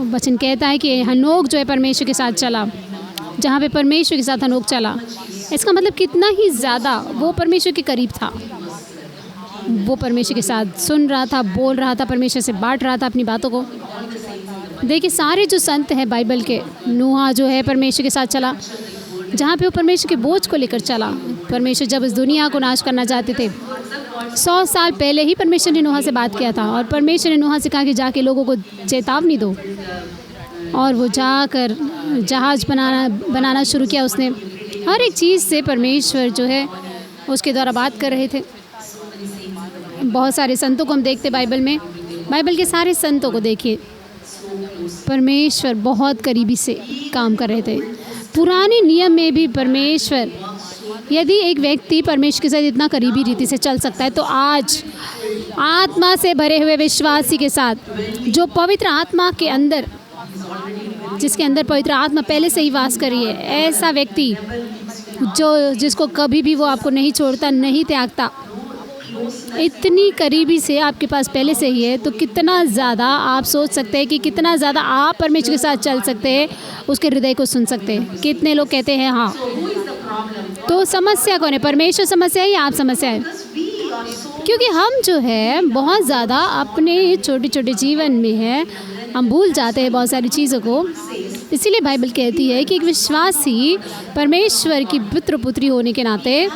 वचन कहता है कि हनोक जो है परमेश्वर के साथ चला, जहाँ पे परमेश्वर के साथ हनोक चला, इसका मतलब कितना ही ज़्यादा वो परमेश्वर के करीब था। वो परमेश्वर के साथ सुन रहा था, बोल रहा था, परमेश्वर से बांट रहा था अपनी बातों को। देखिए सारे जो संत हैं बाइबल के, नूहा जो है परमेश्वर के साथ चला, जहाँ पे वो परमेश्वर के बोझ को लेकर चला। परमेश्वर जब इस दुनिया को नाश करना चाहते थे, 100 साल पहले ही परमेश्वर ने नूहा से बात किया था, और परमेश्वर ने नूहा से कहा कि जाके लोगों को चेतावनी दो। और वो जाकर जहाज़ बनाना शुरू किया उसने। हर एक चीज़ से परमेश्वर जो है उसके द्वारा बात कर रहे थे। बहुत सारे संतों को हम देखते बाइबल में, बाइबल के सारे संतों को देखिए, परमेश्वर बहुत करीबी से काम कर रहे थे। पुराने नियम में भी परमेश्वर, यदि एक व्यक्ति परमेश्वर के साथ इतना करीबी रीति से चल सकता है, तो आज आत्मा से भरे हुए विश्वासी के साथ, जो पवित्र आत्मा के अंदर, जिसके अंदर पवित्र आत्मा पहले से ही वास कर रही है, ऐसा व्यक्ति जिसको कभी भी वो आपको नहीं छोड़ता, नहीं त्यागता, इतनी करीबी से आपके पास पहले से ही है, तो कितना ज़्यादा आप सोच सकते हैं कि कितना ज़्यादा आप परमेश्वर के साथ चल सकते हैं, उसके हृदय को सुन सकते हैं। कितने लोग कहते हैं हाँ, तो समस्या कौन है? परमेश्वर समस्या है या आप समस्या है? क्योंकि हम जो है बहुत ज़्यादा अपने छोटे छोटे जीवन में है, हम भूल जाते हैं बहुत सारी चीज़ों को। इसीलिए बाइबल कहती है कि एक विश्वासी परमेश्वर की पुत्र पुत्री होने के नाते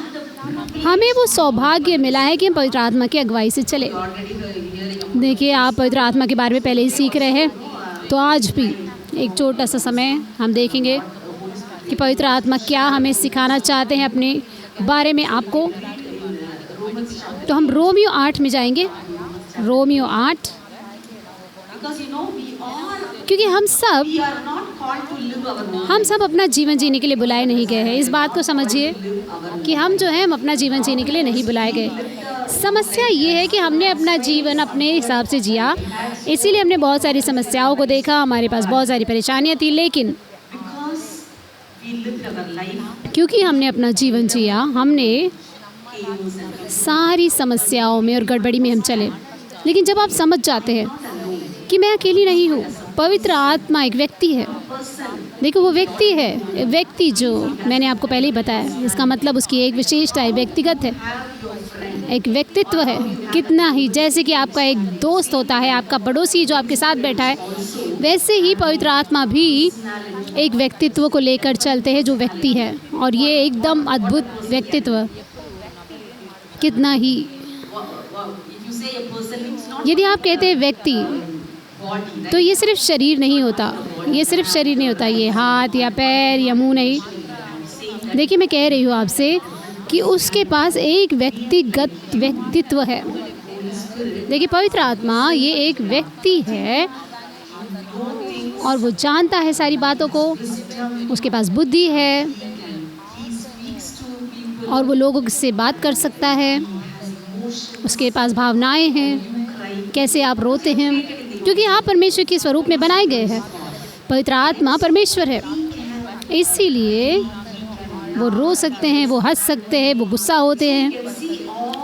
हमें वो सौभाग्य मिला है कि हम पवित्र आत्मा की अगुवाई से चले। देखिए आप पवित्र आत्मा के बारे में पहले ही सीख रहे हैं, तो आज भी एक छोटा सा समय हम देखेंगे कि पवित्र आत्मा क्या हमें सिखाना चाहते हैं अपने बारे में आपको। तो हम रोमियो 8 में जाएंगे, रोमियो 8, क्योंकि हम सब अपना जीवन जीने के लिए बुलाए नहीं गए हैं। इस बात को समझिए कि हम जो है हम अपना जीवन जीने के लिए नहीं बुलाए गए। समस्या ये है कि हमने अपना जीवन अपने हिसाब से जिया, इसीलिए हमने बहुत सारी समस्याओं को देखा, हमारे पास बहुत सारी परेशानियां थी, लेकिन क्योंकि हमने अपना जीवन जिया, हमने सारी समस्याओं में और गड़बड़ी में हम चले। लेकिन जब आप समझ जाते हैं कि मैं अकेली नहीं हूँ, पवित्र आत्मा एक व्यक्ति है। देखो वो व्यक्ति है, व्यक्ति जो मैंने आपको पहले ही बताया, इसका मतलब उसकी एक विशेषता है, व्यक्तिगत है, एक व्यक्तित्व है। कितना ही जैसे कि आपका एक दोस्त होता है, आपका पड़ोसी जो आपके साथ बैठा है, वैसे ही पवित्र आत्मा भी एक व्यक्तित्व को लेकर चलते हैं जो व्यक्ति है, और ये एकदम अद्भुत व्यक्तित्व। कितना ही, यदि आप कहते हैं व्यक्ति, तो ये सिर्फ शरीर नहीं होता, ये सिर्फ शरीर नहीं होता, ये हाथ या पैर या मुंह नहीं। देखिए मैं कह रही हूँ आपसे कि उसके पास एक व्यक्तिगत व्यक्तित्व है। देखिए पवित्र आत्मा ये एक व्यक्ति है, और वो जानता है सारी बातों को, उसके पास बुद्धि है, और वो लोगों से बात कर सकता है, उसके पास भावनाएं हैं, कैसे आप रोते हैं, क्योंकि आप परमेश्वर के स्वरूप में बनाए गए हैं। पवित्र आत्मा परमेश्वर है, इसीलिए वो रो सकते हैं, वो हंस सकते हैं, वो गुस्सा होते हैं।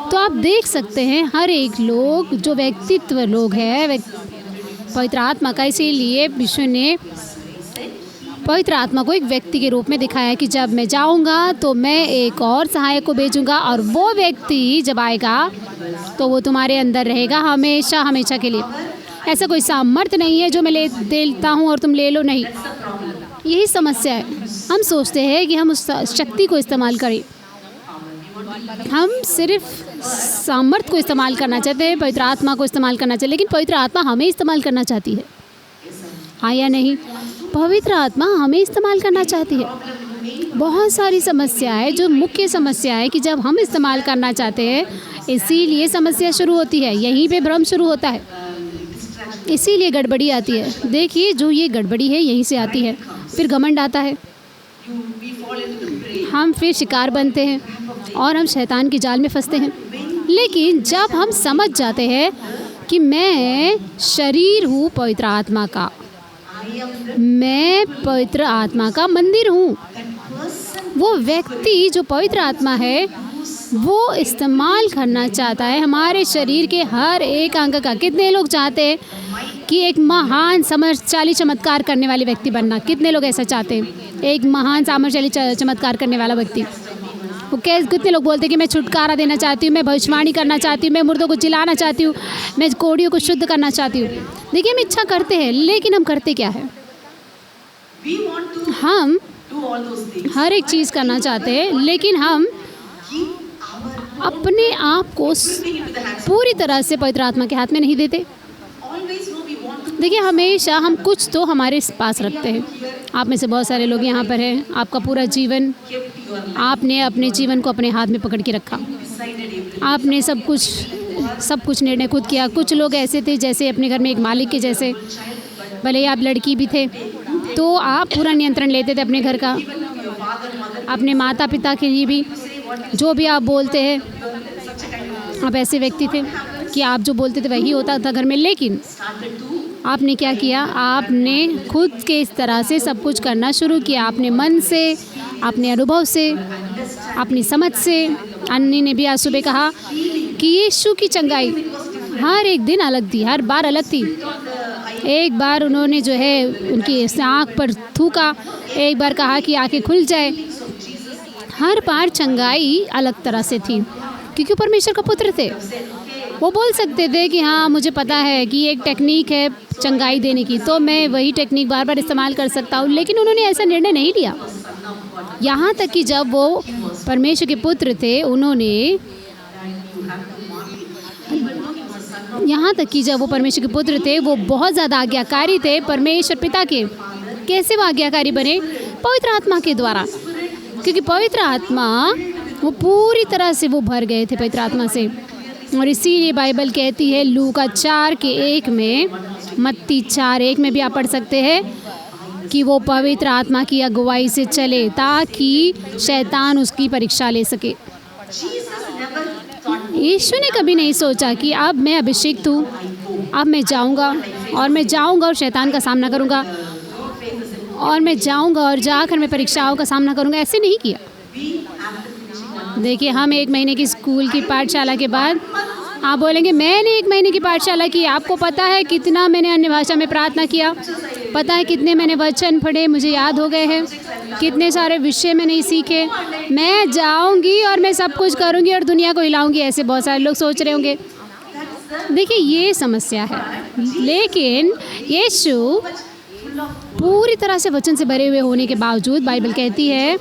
तो आप देख सकते हैं हर एक लोग जो व्यक्तित्व लोग हैं पवित्र आत्मा का, इसीलिए विश्व ने पवित्र आत्मा को एक व्यक्ति के रूप में दिखाया कि जब मैं जाऊंगा तो मैं एक और सहायक को भेजूंगा, और वो व्यक्ति जब आएगा तो वो तुम्हारे अंदर रहेगा हमेशा हमेशा के लिए। ऐसा कोई सामर्थ्य नहीं है जो मैं ले देता हूँ और तुम ले लो, नहीं। यही समस्या है, हम सोचते हैं कि हम उस शक्ति को इस्तेमाल करें, हम सिर्फ सामर्थ्य को इस्तेमाल करना चाहते हैं, पवित्र आत्मा को इस्तेमाल करना चाहते हैं, लेकिन पवित्र आत्मा हमें इस्तेमाल करना चाहती है, हाँ या नहीं? पवित्र आत्मा हमें इस्तेमाल करना चाहती है। बहुत सारी समस्या है, जो मुख्य समस्या है कि जब हम इस्तेमाल करना चाहते हैं, इसीलिए समस्या शुरू होती है, यहीं पे भ्रम शुरू होता है, इसीलिए गड़बड़ी आती है। देखिए जो ये गड़बड़ी है यहीं से आती है, फिर घमंड आता है, हम फिर शिकार बनते हैं और हम शैतान के जाल में फंसते हैं। लेकिन जब हम समझ जाते हैं कि मैं शरीर हूँ पवित्र आत्मा का, मैं पवित्र आत्मा का मंदिर हूँ, वो व्यक्ति जो पवित्र आत्मा है वो इस्तेमाल करना चाहता है हमारे शरीर के हर एक अंग का। कितने लोग चाहते हैं कि एक महान सामर्थ्यशाली चमत्कार करने वाले व्यक्ति बनना? कितने लोग ऐसा चाहते हैं, एक महान सामर्थ्यशाली चमत्कार करने वाला व्यक्ति? वो कितने लोग बोलते हैं कि मैं छुटकारा देना चाहती हूँ, मैं भविष्यवाणी करना चाहती हूँ, मैं मुर्दों को जिलाना चाहती हूँ, मैं कोड़ियों को शुद्ध करना चाहती हूँ। देखिए, हम इच्छा करते हैं, लेकिन हम करते क्या है? हम हर एक चीज़ करना चाहते हैं, लेकिन हम अपने आप को पूरी तरह से पवित्र आत्मा के हाथ में नहीं देते। देखिए, हमेशा हम कुछ तो हमारे पास रखते हैं। आप में से बहुत सारे लोग यहाँ पर हैं, आपका पूरा जीवन आपने अपने जीवन को अपने हाथ में पकड़ के रखा। आपने सब कुछ निर्णय खुद किया। कुछ लोग ऐसे थे जैसे अपने घर में एक मालिक के जैसे, भले ही आप लड़की भी थे तो आप पूरा नियंत्रण लेते थे अपने घर का, अपने माता पिता के लिए भी। जो भी आप बोलते हैं, आप ऐसे व्यक्ति थे कि आप जो बोलते थे वही होता था घर में। लेकिन आपने क्या किया? आपने खुद के इस तरह से सब कुछ करना शुरू किया, अपने मन से, अपने अनुभव से, अपनी समझ से। अन्नी ने भी आज सुबह कहा कि यीशु की चंगाई हर एक दिन अलग थी, हर बार अलग थी। एक बार उन्होंने जो है उनकी आँख पर थूका, एक बार कहा कि आँखें खुल जाए। हर बार चंगाई अलग तरह से थी, क्योंकि परमेश्वर का पुत्र थे। वो बोल सकते थे कि हाँ, मुझे पता है कि एक टेक्निक है चंगाई देने की, तो मैं वही टेक्निक बार बार इस्तेमाल कर सकता हूँ। लेकिन उन्होंने ऐसा निर्णय नहीं लिया। यहाँ तक कि जब वो परमेश्वर के पुत्र थे, वो बहुत ज़्यादा आज्ञाकारी थे परमेश्वर पिता के। कैसे वो आज्ञाकारी बने? पवित्र आत्मा के द्वारा, क्योंकि पवित्र आत्मा वो पूरी तरह से वो भर गए थे पवित्र आत्मा से। और इसीलिए बाइबल कहती है लूका 4:1 में, मत्ती 4:1 में भी आप पढ़ सकते हैं कि वो पवित्र आत्मा की अगुवाई से चले ताकि शैतान उसकी परीक्षा ले सके। यीशु ने कभी नहीं सोचा कि अब मैं अभिषिक्त हूँ, अब मैं जाऊँगा और शैतान का सामना करूँगा, और मैं जाऊँगा और जाकर मैं परीक्षाओं का सामना करूँगा। ऐसे नहीं किया। देखिए, हम 1 महीने की स्कूल की पाठशाला के बाद आप बोलेंगे मैंने 1 महीने की पाठशाला की, आपको पता है कितना मैंने अन्य भाषा में प्रार्थना किया, पता है कितने मैंने वचन पढ़े, मुझे याद हो गए हैं, कितने सारे विषय मैंने सीखे। मैं जाऊंगी और मैं सब कुछ करूंगी और दुनिया को हिलाऊंगी, ऐसे बहुत सारे लोग सोच रहे होंगे। देखिए, ये समस्या है। लेकिन यीशु पूरी तरह से वचन से भरे हुए होने के बावजूद, बाइबल कहती है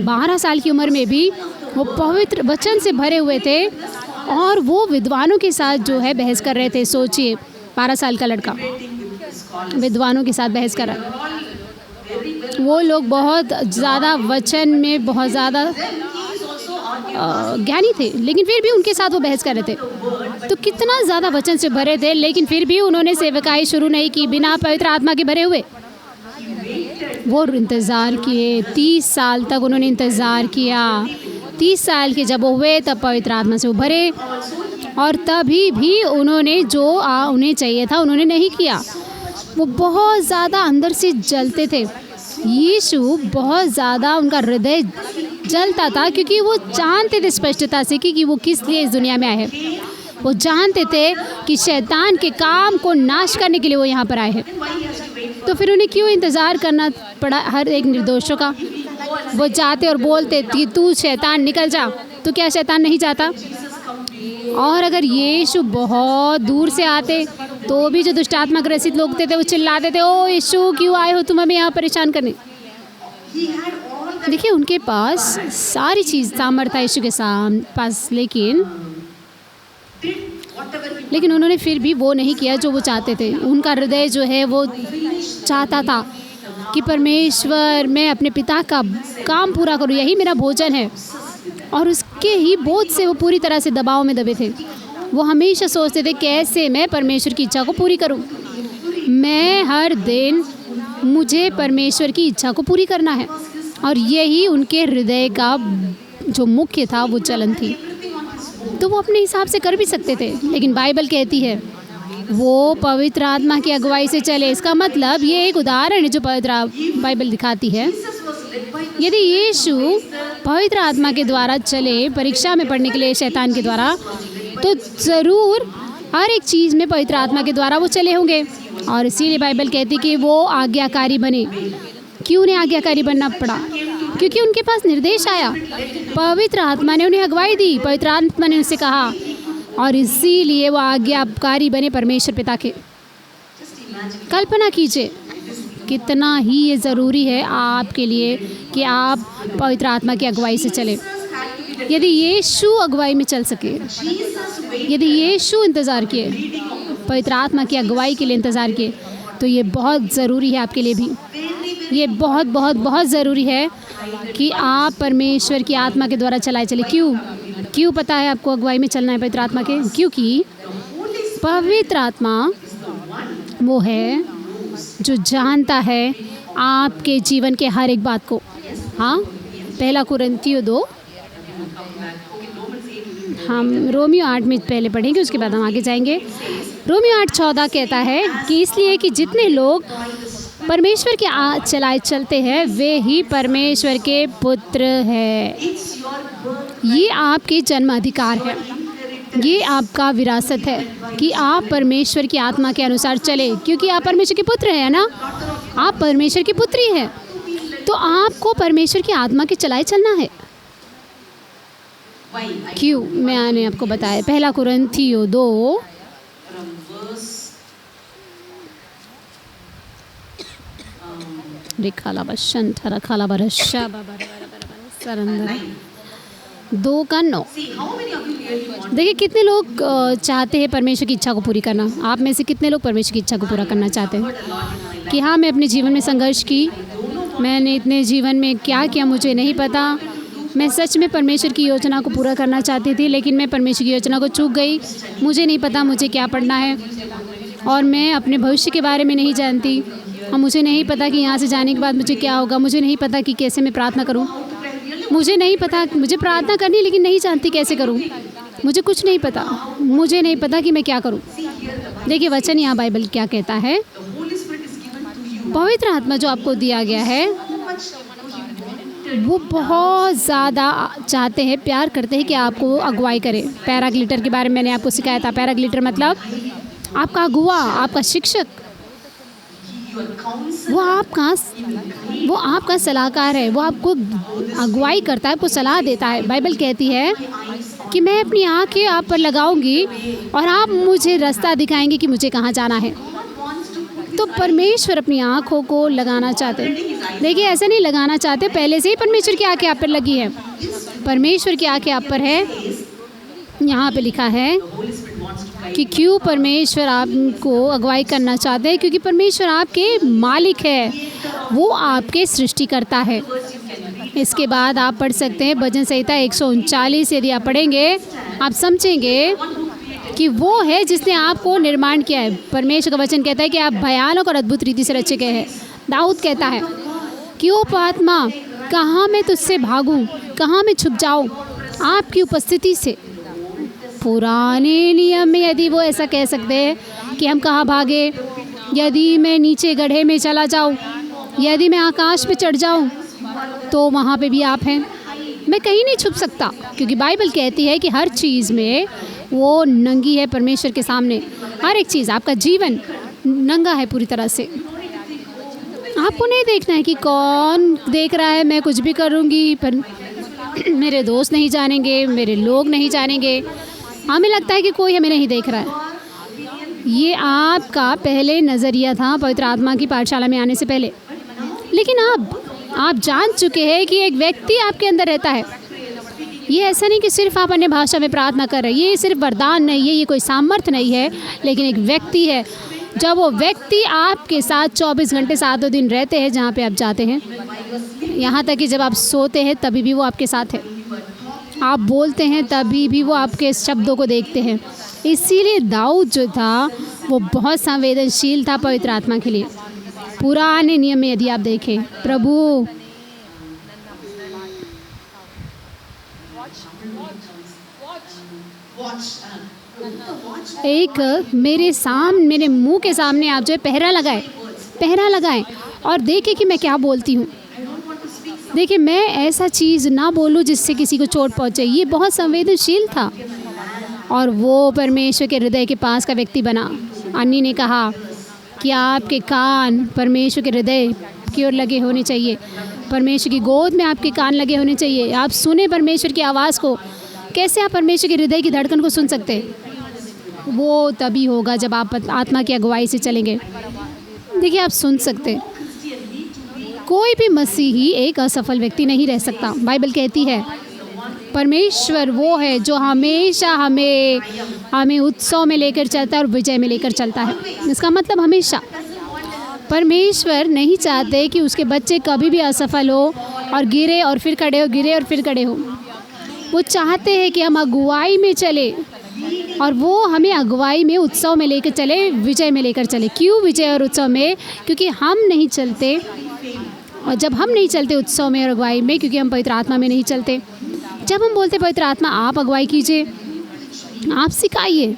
12 साल की उम्र में भी वो पवित्र वचन से भरे हुए थे, और वो विद्वानों के साथ जो है बहस कर रहे थे। सोचिए, 12 साल का लड़का विद्वानों के साथ बहस कर रहा है। वो लोग बहुत ज़्यादा वचन में बहुत ज़्यादा ज्ञानी थे, लेकिन फिर भी उनके साथ वो बहस कर रहे थे। तो कितना ज़्यादा वचन से भरे थे, लेकिन फिर भी उन्होंने सेवकाई शुरू नहीं की बिना पवित्र आत्मा के भरे हुए। वो इंतज़ार किए, 30 साल तक उन्होंने इंतज़ार किया। 30 साल के जब वो हुए तब पवित्र आत्मा से वो भरे, और तभी भी उन्होंने जो उन्हें चाहिए था उन्होंने नहीं किया। वो बहुत ज़्यादा अंदर से जलते थे। यीशु बहुत ज़्यादा उनका हृदय जलता था, क्योंकि वो जानते थे स्पष्टता से कि वो किस लिए इस दुनिया में आए हैं। वो जानते थे कि शैतान के काम को नाश करने के लिए वो यहाँ पर आए हैं। तो फिर उन्हें क्यों इंतज़ार करना पड़ा हर एक निर्दोषों का? वो जाते और बोलते कि तू शैतान निकल जा, तो क्या शैतान नहीं जाता? और अगर यीशु बहुत दूर से आते तो भी जो दुष्ट आत्मा ग्रसित लोग थे वो चिल्लाते थे, ओ यीशु क्यों आए हो तुम हमें यहाँ परेशान करने। देखिए, उनके पास सारी चीज़ सामर्थ्य था यीशु के पास, लेकिन उन्होंने फिर भी वो नहीं किया जो वो चाहते थे। उनका हृदय जो है वो चाहता था कि परमेश्वर, मैं अपने पिता का काम पूरा करूं, यही मेरा भोजन है। और उसके ही बोझ से वो पूरी तरह से दबाव में दबे थे। वो हमेशा सोचते थे कैसे मैं परमेश्वर की इच्छा को पूरी करूं। मैं हर दिन मुझे परमेश्वर की इच्छा को पूरी करना है, और यही उनके हृदय का जो मुख्य था वो चलन थी। तो वो अपने हिसाब से कर भी सकते थे, लेकिन बाइबल कहती है वो पवित्र आत्मा की अगुवाई से चले। इसका मतलब ये एक उदाहरण है जो पवित्र बाइबल दिखाती है। यदि यीशु पवित्र आत्मा के द्वारा चले परीक्षा में पढ़ने के लिए शैतान के द्वारा, तो ज़रूर हर एक चीज़ में पवित्र आत्मा के द्वारा वो चले होंगे। और इसीलिए बाइबल कहती कि वो आज्ञाकारी बने। क्यों उन्हें आज्ञाकारी बनना पड़ा? क्योंकि उनके पास निर्देश आया, पवित्र आत्मा ने उन्हें अगुवाई दी, पवित्र आत्मा ने उनसे कहा, और इसीलिए वो आज्ञाकारी बने परमेश्वर पिता के। कल्पना कीजिए कितना ही ये ज़रूरी है आपके लिए कि आप पवित्र आत्मा की अगुवाई से चलें। यदि यीशु अगुवाई में चल सके, यदि यीशु इंतज़ार किए, पवित्र आत्मा की अगुवाई के लिए इंतज़ार किए, तो ये बहुत ज़रूरी है आपके लिए भी। ये बहुत बहुत बहुत ज़रूरी है कि आप परमेश्वर की आत्मा के द्वारा चलाए चले। क्यों पता है आपको अगुवाई में चलना है पवित्र आत्मा के? क्योंकि पवित्र आत्मा वो है जो जानता है आपके जीवन के हर एक बात को। हाँ, पहला कुरिन्थियों 2, हम रोमियो 8 में पहले पढ़ेंगे, उसके बाद हम आगे जाएंगे। रोमियो 8:14 कहता है कि इसलिए कि जितने लोग परमेश्वर के चलाए चलते हैं वे ही परमेश्वर के पुत्र हैं। ये आपके जन्म अधिकार है, ये आपका विरासत है कि आप परमेश्वर की आत्मा के अनुसार चले, क्योंकि आप परमेश्वर के पुत्र हैं ना, आप परमेश्वर की पुत्री हैं, तो आपको परमेश्वर की आत्मा के चलाए चलना है। क्यों? मैंने आपको बताया, पहला कुरिन्थियों 2 2:9। देखिए कितने लोग चाहते हैं परमेश्वर की इच्छा को पूरी करना। आप में से कितने लोग परमेश्वर की इच्छा को पूरा करना चाहते हैं? कि हाँ, मैं अपने जीवन में संघर्ष की, मैंने इतने जीवन में क्या किया मुझे नहीं पता, मैं सच में परमेश्वर की योजना को पूरा करना चाहती थी, लेकिन मैं परमेश्वर की योजना को चूक गई, मुझे नहीं पता मुझे क्या पढ़ना है, और मैं अपने भविष्य के बारे में नहीं जानती, और मुझे नहीं पता कि यहाँ से जाने के बाद मुझे क्या होगा, मुझे नहीं पता कि कैसे मैं प्रार्थना करूँ, मुझे नहीं पता, मुझे प्रार्थना करनी लेकिन नहीं जानती कैसे करूँ, मुझे कुछ नहीं पता, मुझे नहीं पता कि मैं क्या करूँ। देखिए वचन यहाँ बाइबल क्या कहता है, पवित्र आत्मा जो आपको दिया गया है वो बहुत ज़्यादा चाहते हैं, प्यार करते हैं कि आपको अगुवाई करे। पैराग्लिटर के बारे में मैंने आपको सिखाया था। पैराग्लिटर मतलब आपका अगुवा, आपका शिक्षक, वो आपका सलाहकार है, वो आपको अगुवाई करता है, आपको सलाह देता है। बाइबल कहती है कि मैं अपनी आँखें आप पर लगाऊंगी और आप मुझे रास्ता दिखाएंगे कि मुझे कहाँ जाना है। तो परमेश्वर अपनी आँखों को लगाना चाहते हैं। देखिए ऐसा नहीं लगाना चाहते, पहले से ही परमेश्वर की आँखें आप पर लगी है, परमेश्वर की आँखें आप पर है। यहाँ पे लिखा है कि क्यों परमेश्वर आपको अगुवाई करना चाहते हैं, क्योंकि परमेश्वर आपके मालिक है, वो आपके सृष्टिकर्ता है। इसके बाद आप पढ़ सकते हैं भजन संहिता 139, यदि आप पढ़ेंगे आप समझेंगे कि वो है जिसने आपको निर्माण किया है। परमेश्वर का वचन कहता है कि आप भयानक और अद्भुत रीति से रचे गए हैं। दाऊद कहता है कि ओ आत्मा कहाँ मैं तुझसे भागूं, कहाँ मैं छुप जाऊं आपकी उपस्थिति से। पुराने नियम में यदि वो ऐसा कह सकते हैं कि हम कहाँ भागे, यदि मैं नीचे गड्ढे में चला जाऊं, यदि मैं आकाश पे चढ़ जाऊं, तो वहाँ पे भी आप हैं। मैं कहीं नहीं छुप सकता, क्योंकि बाइबल कहती है कि हर चीज़ में वो नंगी है परमेश्वर के सामने। हर एक चीज़, आपका जीवन नंगा है पूरी तरह से। आपको नहीं देखना है कि कौन देख रहा है, मैं कुछ भी करूँगी पर मेरे दोस्त नहीं जानेंगे, मेरे लोग नहीं जानेंगे, हमें लगता है कि कोई हमें नहीं देख रहा है। ये आपका पहले नज़रिया था पवित्र आत्मा की पाठशाला में आने से पहले, लेकिन अब आप जान चुके हैं कि एक व्यक्ति आपके अंदर रहता है। ये ऐसा नहीं कि सिर्फ आप अन्य भाषा में प्रार्थना कर रहे हैं, ये सिर्फ वरदान नहीं है, ये कोई सामर्थ्य नहीं है, लेकिन एक व्यक्ति है। जब वो व्यक्ति आपके साथ 24 घंटे 7 दिन रहते हैं जहाँ पे आप जाते हैं, यहाँ तक कि जब आप सोते हैं तभी भी वो आपके साथ है, आप बोलते हैं तभी भी वो आपके शब्दों को देखते हैं। इसीलिए दाऊद जो था वो बहुत संवेदनशील था पवित्र आत्मा के लिए। पुराने नियम में यदि आप देखें, प्रभु एक मेरे मुंह के सामने आप जो है पहरा लगाएं और देखें कि मैं क्या बोलती हूँ। देखिए, मैं ऐसा चीज़ ना बोलूँ जिससे किसी को चोट पहुँचे। ये बहुत संवेदनशील था और वो परमेश्वर के हृदय के पास का व्यक्ति बना। अन्नी ने कहा कि आपके कान परमेश्वर के हृदय की ओर लगे होने चाहिए, परमेश्वर की गोद में आपके कान लगे होने चाहिए। आप सुने परमेश्वर की आवाज़ को। कैसे आप परमेश्वर के हृदय की धड़कन को सुन सकते हैं? वो तभी होगा जब आप आत्मा की अगुवाई से चलेंगे। देखिए, आप सुन सकते हैं। कोई भी मसीही एक असफल व्यक्ति नहीं रह सकता। बाइबल कहती है परमेश्वर वो है जो हमेशा हमें उत्सव में लेकर चलता है और विजय में लेकर चलता है। इसका मतलब हमेशा परमेश्वर नहीं चाहते कि उसके बच्चे कभी भी असफल हो और गिरे और फिर खड़े हो, गिरे और फिर खड़े हो। वो चाहते हैं कि हम अगुवाई में चले और वो हमें अगुवाई में उत्सव में लेकर चले, विजय में लेकर चले। क्यों विजय और उत्सव में? क्योंकि हम नहीं चलते, और जब हम नहीं चलते उत्सव में और अगुवाई में, क्योंकि हम पवित्र आत्मा में नहीं चलते। जब हम बोलते पवित्र आत्मा आप अगुवाई कीजिए, आप सिखाइए,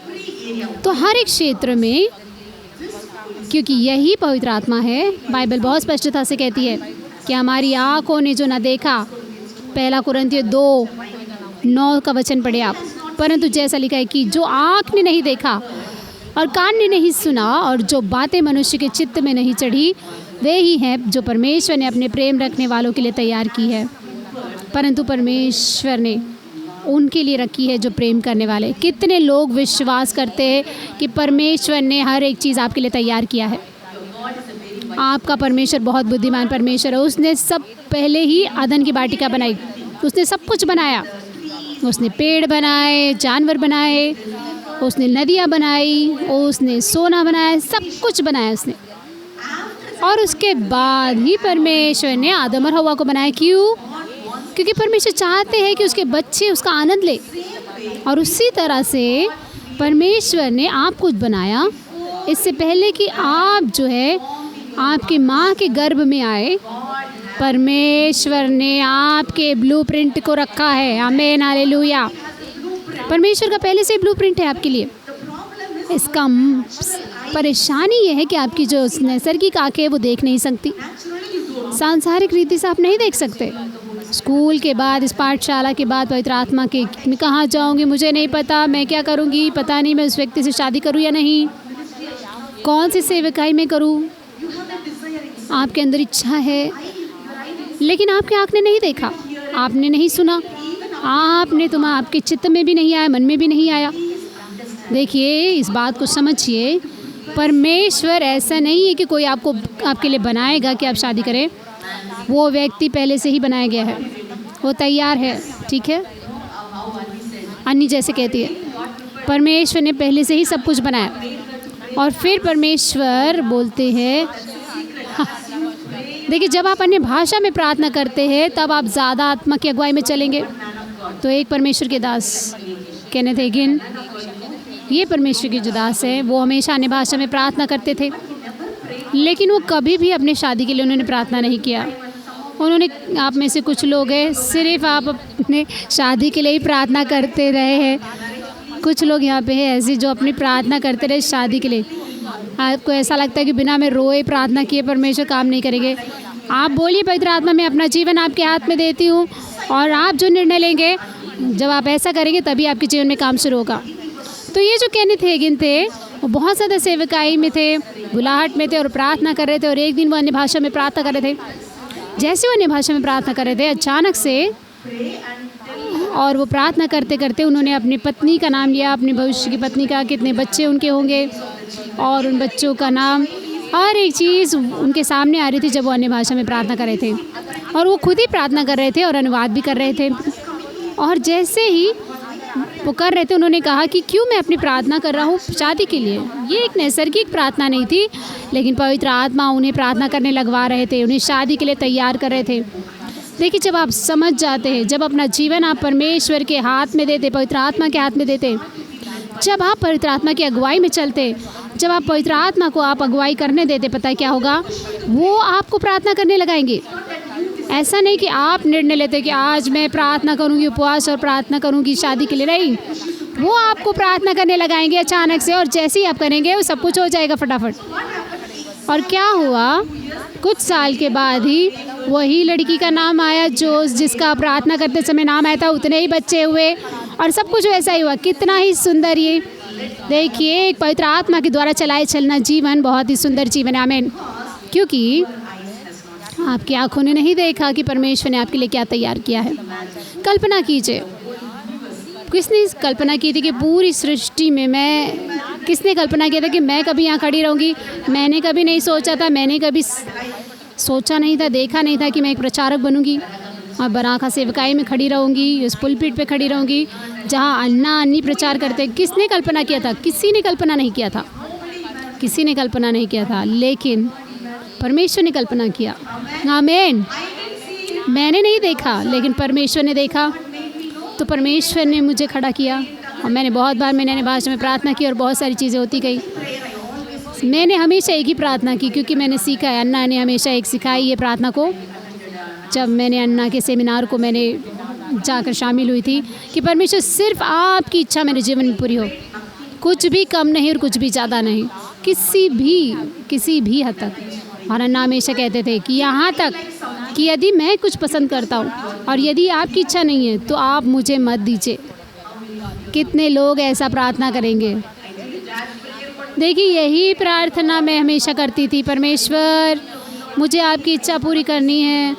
तो हर एक क्षेत्र में, क्योंकि यही पवित्र आत्मा है। बाइबल बहुत स्पष्टता से कहती है कि हमारी आँखों ने जो न देखा, पहला कुरिन्थियों 2:9 का वचन पढ़े आप। परंतु जैसा लिखा है कि जो आँख ने नहीं देखा और कान ने नहीं सुना और जो बातें मनुष्य के चित्त में नहीं चढ़ी, वे ही हैं जो परमेश्वर ने अपने प्रेम रखने वालों के लिए तैयार की है। परंतु परमेश्वर ने उनके लिए रखी है जो प्रेम करने वाले। कितने लोग विश्वास करते हैं कि परमेश्वर ने हर एक चीज़ आपके लिए तैयार किया है? आपका परमेश्वर बहुत बुद्धिमान परमेश्वर है। उसने सब पहले ही अदन की वाटिका बनाई, उसने सब कुछ बनाया। उसने पेड़ बनाए, जानवर बनाए, उसने नदियाँ बनाई, उसने सोना बनाया, सब कुछ बनाया उसने। और उसके बाद ही परमेश्वर ने आदम और हवा को बनाया। क्यों? क्योंकि परमेश्वर चाहते हैं कि उसके बच्चे उसका आनंद ले। और उसी तरह से परमेश्वर ने आप कुछ बनाया इससे पहले कि आप जो है आपकी माँ के गर्भ में आए। परमेश्वर ने आपके ब्लूप्रिंट को रखा है। आमीन, हालेलुया। परमेश्वर का पहले से ब्लूप्रिंट है आपके लिए। इसका परेशानी ये है कि आपकी जो नैसर्गिक आँखें वो देख नहीं सकती, सांसारिक रीति से आप नहीं देख सकते। स्कूल के बाद, इस पाठशाला के बाद पवित्र आत्मा के मैं कहाँ जाऊँगी, मुझे नहीं पता, मैं क्या करूँगी, पता नहीं मैं उस व्यक्ति से शादी करूँ या नहीं, कौन सी सेवकाई में करूँ। आपके अंदर इच्छा है, लेकिन आपकी आँख ने नहीं देखा, आपने नहीं सुना, आपके चित्त में भी नहीं आया, मन में भी नहीं आया। देखिए, इस बात को समझिए। परमेश्वर ऐसा नहीं है कि कोई आपके लिए बनाएगा कि आप शादी करें। वो व्यक्ति पहले से ही बनाया गया है, वो तैयार है। ठीक है, अन्नी जैसे कहती है परमेश्वर ने पहले से ही सब कुछ बनाया। और फिर परमेश्वर बोलते हैं देखिए, जब आप अन्य भाषा में प्रार्थना करते हैं तब आप ज़्यादा आत्मा की अगुवाई में चलेंगे। तो एक परमेश्वर के दास केनेथ हेगिन, ये परमेश्वर के जो दास है, वो हमेशा अन्य भाषा में प्रार्थना करते थे, लेकिन वो कभी भी अपने शादी के लिए उन्होंने प्रार्थना नहीं किया। उन्होंने, आप में से कुछ लोग हैं सिर्फ आप अपने शादी के लिए ही प्रार्थना करते रहे हैं। कुछ लोग यहाँ पे हैं ऐसे जो अपनी प्रार्थना करते रहे शादी के लिए। आपको ऐसा लगता है कि बिना में रोए प्रार्थना किए परमेश्वर काम नहीं करेंगे। आप बोलिए पवित्र आत्मा, मैं अपना जीवन आपके हाथ में देती हूँ, और आप जो निर्णय लेंगे, जब आप ऐसा करेंगे तभी आपके जीवन में काम शुरू होगा। तो ये जो केनेथ हेगिन थे, वो बहुत ज़्यादा सेवकाई में थे, बुलाहट में थे और प्रार्थना कर रहे थे। और एक दिन वो अन्य भाषा में प्रार्थना कर रहे थे। जैसे वो अन्य भाषा में प्रार्थना कर रहे थे, अचानक से, और वो प्रार्थना करते करते उन्होंने अपनी पत्नी का नाम लिया, अपनी भविष्य की पत्नी का, कितने बच्चे उनके होंगे और उन बच्चों का नाम, हर एक चीज़ उनके सामने आ रही थी जब वो अन्य भाषा में प्रार्थना कर रहे थे। और वो खुद ही प्रार्थना कर रहे थे और अनुवाद भी कर रहे थे। और जैसे ही वो कर रहे थे, उन्होंने कहा कि क्यों मैं अपनी प्रार्थना कर रहा हूँ शादी के लिए। ये एक नैसर्गिक प्रार्थना नहीं थी, लेकिन पवित्र आत्मा उन्हें प्रार्थना करने लगवा रहे थे, उन्हें शादी के लिए तैयार कर रहे थे। देखिए, जब आप समझ जाते हैं, जब अपना जीवन आप परमेश्वर के हाथ में देते, पवित्र आत्मा के हाथ में देते, जब आप पवित्र आत्मा की अगुवाई में चलते, जब आप पवित्र आत्मा को आप अगुवाई करने देते, पता है क्या होगा? वो आपको प्रार्थना करने लगाएंगे। ऐसा नहीं कि आप निर्णय लेते कि आज मैं प्रार्थना करूंगी, उपवास और प्रार्थना करूंगी शादी के लिए, नहीं। वो आपको प्रार्थना करने लगाएंगे अचानक से, और जैसे ही आप करेंगे वो सब कुछ हो जाएगा फटाफट। और क्या हुआ? कुछ साल के बाद ही वही लड़की का नाम आया जो जिसका प्रार्थना करते समय नाम आया था, उतने ही बच्चे हुए और सब कुछ वैसा ही हुआ। कितना ही सुंदर ये देखिए, एक पवित्र आत्मा के द्वारा चलाए चलना जीवन बहुत ही सुंदर जीवन है। आमीन। क्योंकि आपकी आंखों ने नहीं देखा कि परमेश्वर ने आपके लिए क्या तैयार किया है। कल्पना कीजिए, किसने कल्पना की थी कि पूरी सृष्टि में किसने कल्पना किया था कि मैं कभी यहाँ खड़ी रहूँगी? मैंने कभी नहीं सोचा था, मैंने कभी सोचा नहीं था, देखा नहीं था कि मैं एक प्रचारक बनूँगी और बराखा सेवकाई में खड़ी रहूँगी, उस पुलपिट पे खड़ी रहूँगी जहाँ अन्ना अन्नी प्रचार करते। किसने कल्पना किया था? किसी ने कल्पना नहीं किया था, किसी ने कल्पना नहीं किया था, लेकिन परमेश्वर ने कल्पना किया। आमीन। मैंने नहीं देखा, लेकिन परमेश्वर ने देखा, तो परमेश्वर ने मुझे खड़ा किया और मैंने बहुत बार मैंने भाषा में प्रार्थना की और बहुत सारी चीज़ें होती गई। मैंने हमेशा एक ही प्रार्थना की, क्योंकि मैंने सीखा है, अन्ना ने हमेशा एक सिखाई ये प्रार्थना को। जब मैंने अन्ना के सेमिनार को मैंने जाकर शामिल हुई थी कि परमेश्वर सिर्फ आपकी इच्छा मेरे जीवन में पूरी हो, कुछ भी कम नहीं और कुछ भी ज़्यादा नहीं, किसी भी हद तक। और अन्ना हमेशा कहते थे कि यहाँ तक कि यदि मैं कुछ पसंद करता हूँ और यदि आपकी इच्छा नहीं है तो आप मुझे मत दीजिए। कितने लोग ऐसा प्रार्थना करेंगे? देखिए, यही प्रार्थना मैं हमेशा करती थी, परमेश्वर मुझे आपकी इच्छा पूरी करनी है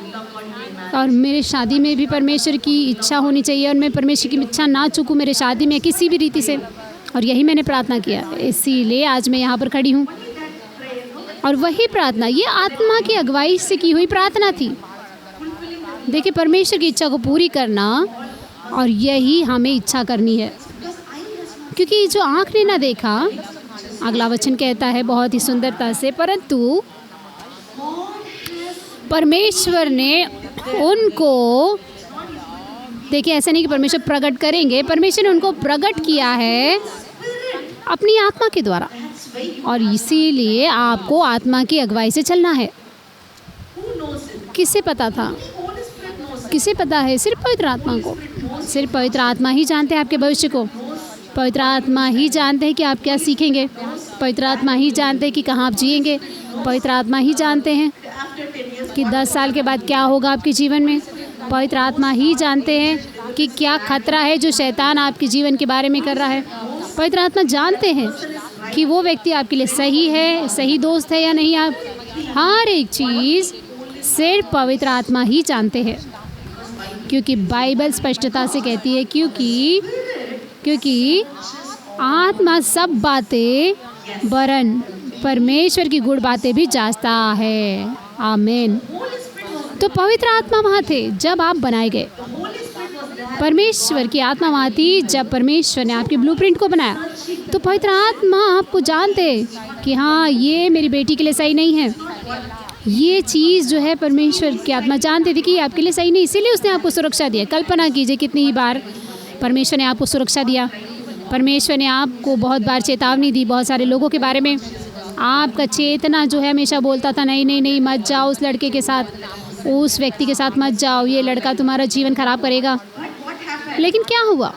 और मेरे शादी में भी परमेश्वर की इच्छा होनी चाहिए और मैं परमेश्वर की इच्छा ना चूकूँ मेरे शादी में किसी भी रीति से। और यही मैंने प्रार्थना किया, इसीलिए आज मैं यहाँ पर खड़ी हूँ। और वही प्रार्थना ये आत्मा की अगुवाई से की हुई प्रार्थना थी। देखिए, परमेश्वर की इच्छा को पूरी करना और यही हमें इच्छा करनी है, क्योंकि जो आँख ने ना देखा, अगला वचन कहता है बहुत ही सुंदरता से, परंतु परमेश्वर ने उनको, देखिए ऐसा नहीं कि परमेश्वर प्रकट करेंगे, परमेश्वर ने उनको प्रकट किया है अपनी आत्मा के द्वारा। और इसीलिए आपको आत्मा की अगुवाई से चलना है। किसे पता था? किसे पता है? सिर्फ पवित्र आत्मा को। सिर्फ पवित्र आत्मा ही जानते हैं आपके भविष्य को। पवित्र आत्मा ही जानते हैं कि आप क्या सीखेंगे। पवित्र आत्मा ही जानते हैं कि कहाँ आप जिएंगे। पवित्र आत्मा ही जानते हैं कि 10 साल के बाद क्या होगा आपके जीवन में। पवित्र आत्मा ही जानते हैं कि क्या खतरा है जो शैतान आपके जीवन के बारे में कर रहा है। पवित्र आत्मा जानते हैं कि वो व्यक्ति आपके लिए सही है, सही दोस्त है या नहीं। आप हर एक चीज़ सिर्फ पवित्र आत्मा ही जानते हैं, क्योंकि बाइबल स्पष्टता से कहती है क्योंकि आत्मा सब बातें वरन परमेश्वर की गुड़ बातें भी जांचता है। आमीन। तो पवित्र आत्मा वहाँ थे जब आप बनाए गए। परमेश्वर की आत्मा वहाँ थी जब परमेश्वर ने आपके ब्लूप्रिंट को बनाया। तो पवित्र आत्मा आपको जानते कि हाँ, ये मेरी बेटी के लिए सही नहीं है। ये चीज़ जो है परमेश्वर की आत्मा जानते थे कि आपके लिए सही नहीं, इसीलिए उसने आपको सुरक्षा दिया। कल्पना कीजिए कितनी ही बार परमेश्वर ने आपको सुरक्षा दिया। परमेश्वर ने आपको बहुत बार चेतावनी दी बहुत सारे लोगों के बारे में। आपका चेतना जो है हमेशा बोलता था नहीं नहीं नहीं, मत जाओ उस लड़के के साथ, उस व्यक्ति के साथ मत जाओ, ये लड़का तुम्हारा जीवन खराब करेगा। लेकिन क्या हुआ?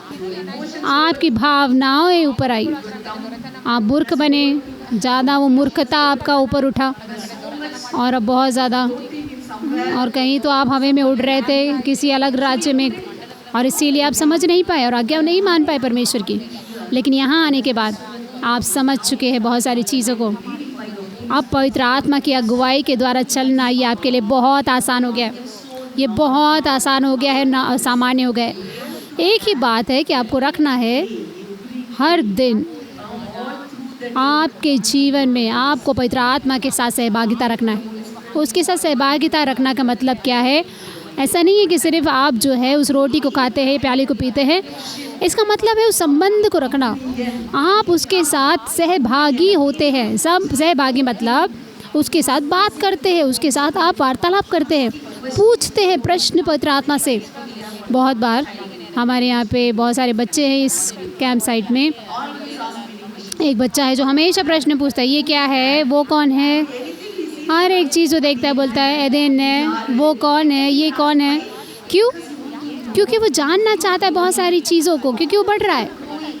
आपकी भावनाएं ऊपर आई, आप मूर्ख बने, ज़्यादा वो मूर्खता आपका ऊपर उठा और अब बहुत ज़्यादा, और कहीं तो आप हवा में उड़ रहे थे किसी अलग राज्य में, और इसीलिए आप समझ नहीं पाए और आज्ञा नहीं मान पाए परमेश्वर की। लेकिन यहाँ आने के बाद आप समझ चुके हैं बहुत सारी चीज़ों को। अब पवित्र आत्मा की अगुवाई के द्वारा चलना ये आपके लिए बहुत आसान हो गया है। ये बहुत आसान हो गया है, ना सामान्य हो गया है। एक ही बात है कि आपको रखना है, हर दिन आपके जीवन में आपको पवित्र आत्मा के साथ सहभागिता रखना है। उसके साथ सहभागिता रखना का मतलब क्या है? ऐसा नहीं है कि सिर्फ आप जो है उस रोटी को खाते हैं, प्याले को पीते हैं। इसका मतलब है उस संबंध को रखना। आप उसके साथ सहभागी होते हैं। सब सहभागी मतलब उसके साथ बात करते हैं, उसके साथ आप वार्तालाप करते हैं, पूछते हैं प्रश्न पवित्र आत्मा से। बहुत बार हमारे यहाँ पे बहुत सारे बच्चे हैं इस कैंप साइट में। एक बच्चा है जो हमेशा प्रश्न पूछता है, ये क्या है, वो कौन है। हर एक चीज़ जो देखता है बोलता है एदेन है, वो कौन है, ये कौन है। क्यों? क्योंकि वो जानना चाहता है बहुत सारी चीज़ों को, क्योंकि वो बढ़ रहा है।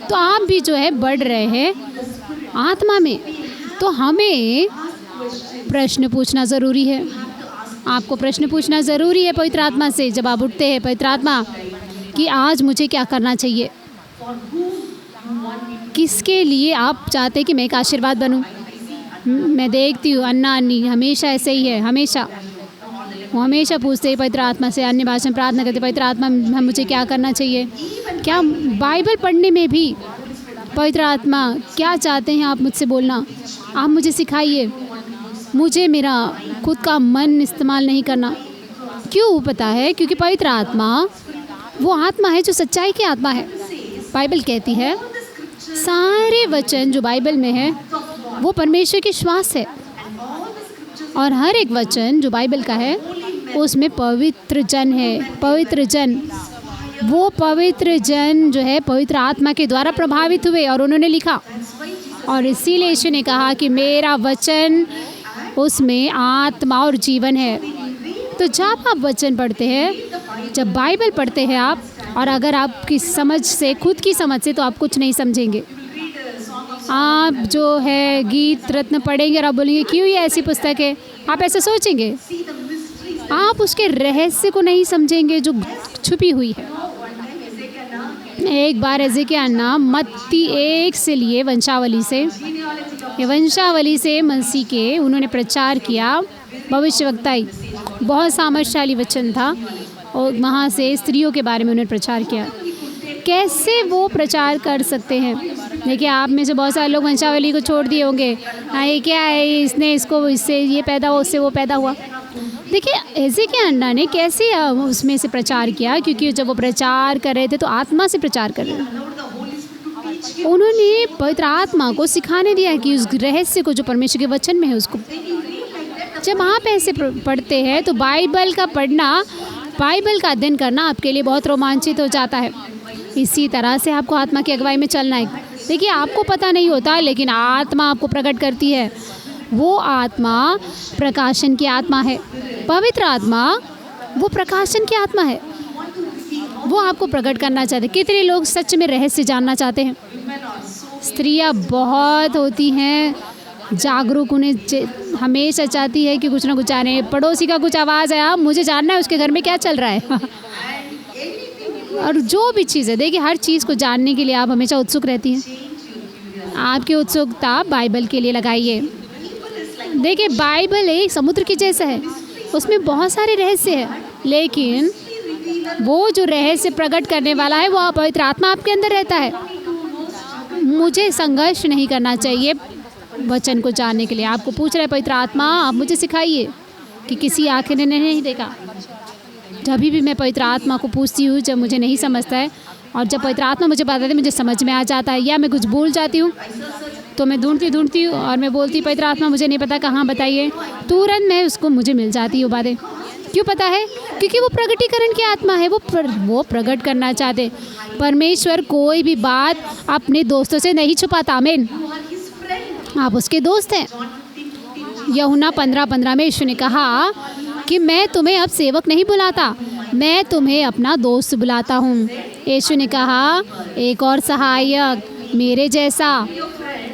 तो आप भी जो है बढ़ रहे हैं आत्मा में, तो हमें प्रश्न पूछना ज़रूरी है। आपको प्रश्न पूछना ज़रूरी है पवित्र आत्मा से जब आप उठते हैं, पवित्र आत्मा कि आज मुझे क्या करना चाहिए, किसके लिए आप चाहते हैं कि मैं एक आशीर्वाद बनूं। मैं देखती हूँ अन्ना अन्नी हमेशा ऐसे ही है, हमेशा वो हमेशा पूछते हैं पवित्र आत्मा से, अन्य भाषा में प्रार्थना करते, पवित्र आत्मा मुझे क्या करना चाहिए। क्या बाइबल पढ़ने में भी पवित्र आत्मा क्या चाहते हैं आप मुझसे बोलना, आप मुझे सिखाइए। मुझे मेरा खुद का मन इस्तेमाल नहीं करना। क्यों पता है? क्योंकि पवित्र आत्मा वो आत्मा है जो सच्चाई की आत्मा है। बाइबल कहती है सारे वचन जो बाइबल में है वो परमेश्वर की श्वास है, और हर एक वचन जो बाइबल का है उसमें पवित्र जन है। पवित्र जन, वो पवित्र जन जो है पवित्र आत्मा के द्वारा प्रभावित हुए और उन्होंने लिखा, और इसीलिए यीशु ने कहा कि मेरा वचन उसमें आत्मा और जीवन है। तो जब आप वचन पढ़ते हैं, जब बाइबल पढ़ते हैं आप, और अगर आपकी समझ से, खुद की समझ से, तो आप कुछ नहीं समझेंगे। आप जो है गीत रत्न पढ़ेंगे और आप बोलेंगे क्यों ये ऐसी पुस्तक है, आप ऐसा सोचेंगे। आप उसके रहस्य को नहीं समझेंगे जो छुपी हुई है। एक बार एजेकिया नाम मत्ती 1 से लिए वंशावली से, ये वंशावली से मसीह के उन्होंने प्रचार किया, भविष्यवक्ताई, बहुत सामर्थ्यशाली वचन था, और वहाँ से स्त्रियों के बारे में उन्होंने प्रचार किया। कैसे वो प्रचार कर सकते हैं? देखिए आप में से बहुत सारे लोग वंशावली को छोड़ दिए होंगे, हाँ ये क्या है, इसने इसको, इससे ये पैदा हुआ, उससे वो पैदा हुआ। देखिए एजेकिया अन्ना ने कैसे उसमें से प्रचार किया, क्योंकि जब वो प्रचार कर रहे थे तो आत्मा से प्रचार कर रहे थे। उन्होंने पवित्र आत्मा को सिखाने दिया कि उस रहस्य को जो परमेश्वर के वचन में है उसको। जब आप ऐसे पढ़ते हैं तो बाइबल का पढ़ना, बाइबल का अध्ययन करना आपके लिए बहुत रोमांचित हो जाता है। इसी तरह से आपको आत्मा की अगुवाई में चलना है। देखिए आपको पता नहीं होता, लेकिन आत्मा आपको प्रकट करती है। वो आत्मा प्रकाशन की आत्मा है। पवित्र आत्मा वो प्रकाशन की आत्मा है, वो आपको प्रकट करना चाहते हैं। कितने लोग सच में रहस्य जानना चाहते हैं? स्त्रियां बहुत होती हैं जागरूक, उन्हें हमेशा चाहती है कि कुछ ना कुछ जाने। पड़ोसी का कुछ आवाज़ है, आप मुझे जानना है उसके घर में क्या चल रहा है। और जो भी चीज़ है, देखिए हर चीज़ को जानने के लिए आप हमेशा उत्सुक रहती हैं। आपकी उत्सुकता बाइबल के लिए लगाइए। देखिए बाइबल एक समुद्र के जैसा है, उसमें बहुत सारे रहस्य हैं, लेकिन वो जो रहस्य प्रकट करने वाला है वो पवित्र आत्मा आपके अंदर रहता है। मुझे संघर्ष नहीं करना चाहिए वचन को जानने के लिए। आपको पूछ रहे पवित्र आत्मा, आप मुझे सिखाइए कि किसी आँखें ने नहीं देखा। जब भी मैं पवित्र आत्मा को पूछती हूँ जब मुझे नहीं समझता है, और जब पवित्र आत्मा मुझे बताते मुझे समझ में आ जाता है, या मैं कुछ भूल जाती हूँ तो मैं ढूंढती हूँ और मैं बोलती पवित्र आत्मा मुझे नहीं पता, कहाँ बताइए। तुरंत मैं उसको, मुझे मिल जाती है वो बातें। क्यों पता है? क्योंकि वो प्रगटीकरण की आत्मा है, वो प्रकट करना चाहते। परमेश्वर कोई भी बात अपने दोस्तों से नहीं छुपाता। आमीन, आप उसके दोस्त हैं। यूहन्ना 15:15 में यीशु ने कहा कि मैं तुम्हें अब सेवक नहीं बुलाता, मैं तुम्हें अपना दोस्त बुलाता हूँ। यीशु ने कहा एक और सहायक मेरे जैसा,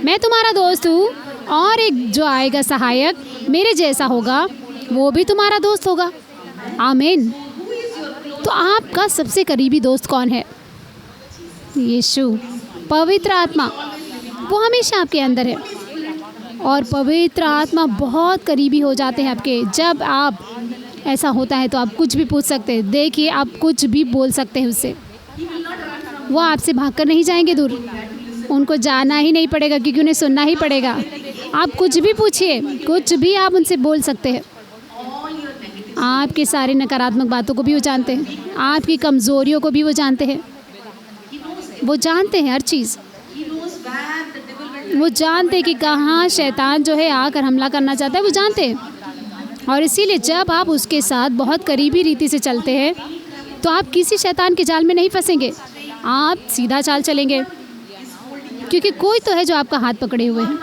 मैं तुम्हारा दोस्त हूँ, और एक जो आएगा सहायक मेरे जैसा होगा, वो भी तुम्हारा दोस्त होगा। आमीन। तो आपका सबसे करीबी दोस्त कौन है? यीशु, पवित्र आत्मा, वो हमेशा आपके अंदर है, और पवित्र आत्मा बहुत करीबी हो जाते हैं आपके। जब आप ऐसा होता है तो आप कुछ भी पूछ सकते हैं। देखिए आप कुछ भी बोल सकते हैं उससे, वो आपसे भागकर नहीं जाएंगे दूर। उनको जाना ही नहीं पड़ेगा, क्योंकि उन्हें सुनना ही पड़ेगा। आप कुछ भी पूछिए, कुछ भी आप उनसे बोल सकते हैं। आपके सारे नकारात्मक बातों को भी वो जानते हैं, आपकी कमज़ोरियों को भी वो जानते हैं। वो जानते हैं हर चीज़, वो जानते हैं कि कहाँ शैतान जो है आकर हमला करना चाहता है, वो जानते हैं। और इसीलिए जब आप उसके साथ बहुत करीबी रीति से चलते हैं तो आप किसी शैतान के जाल में नहीं फंसेंगे, आप सीधा चाल चलेंगे। क्योंकि कोई तो है जो आपका हाथ पकड़े हुए है,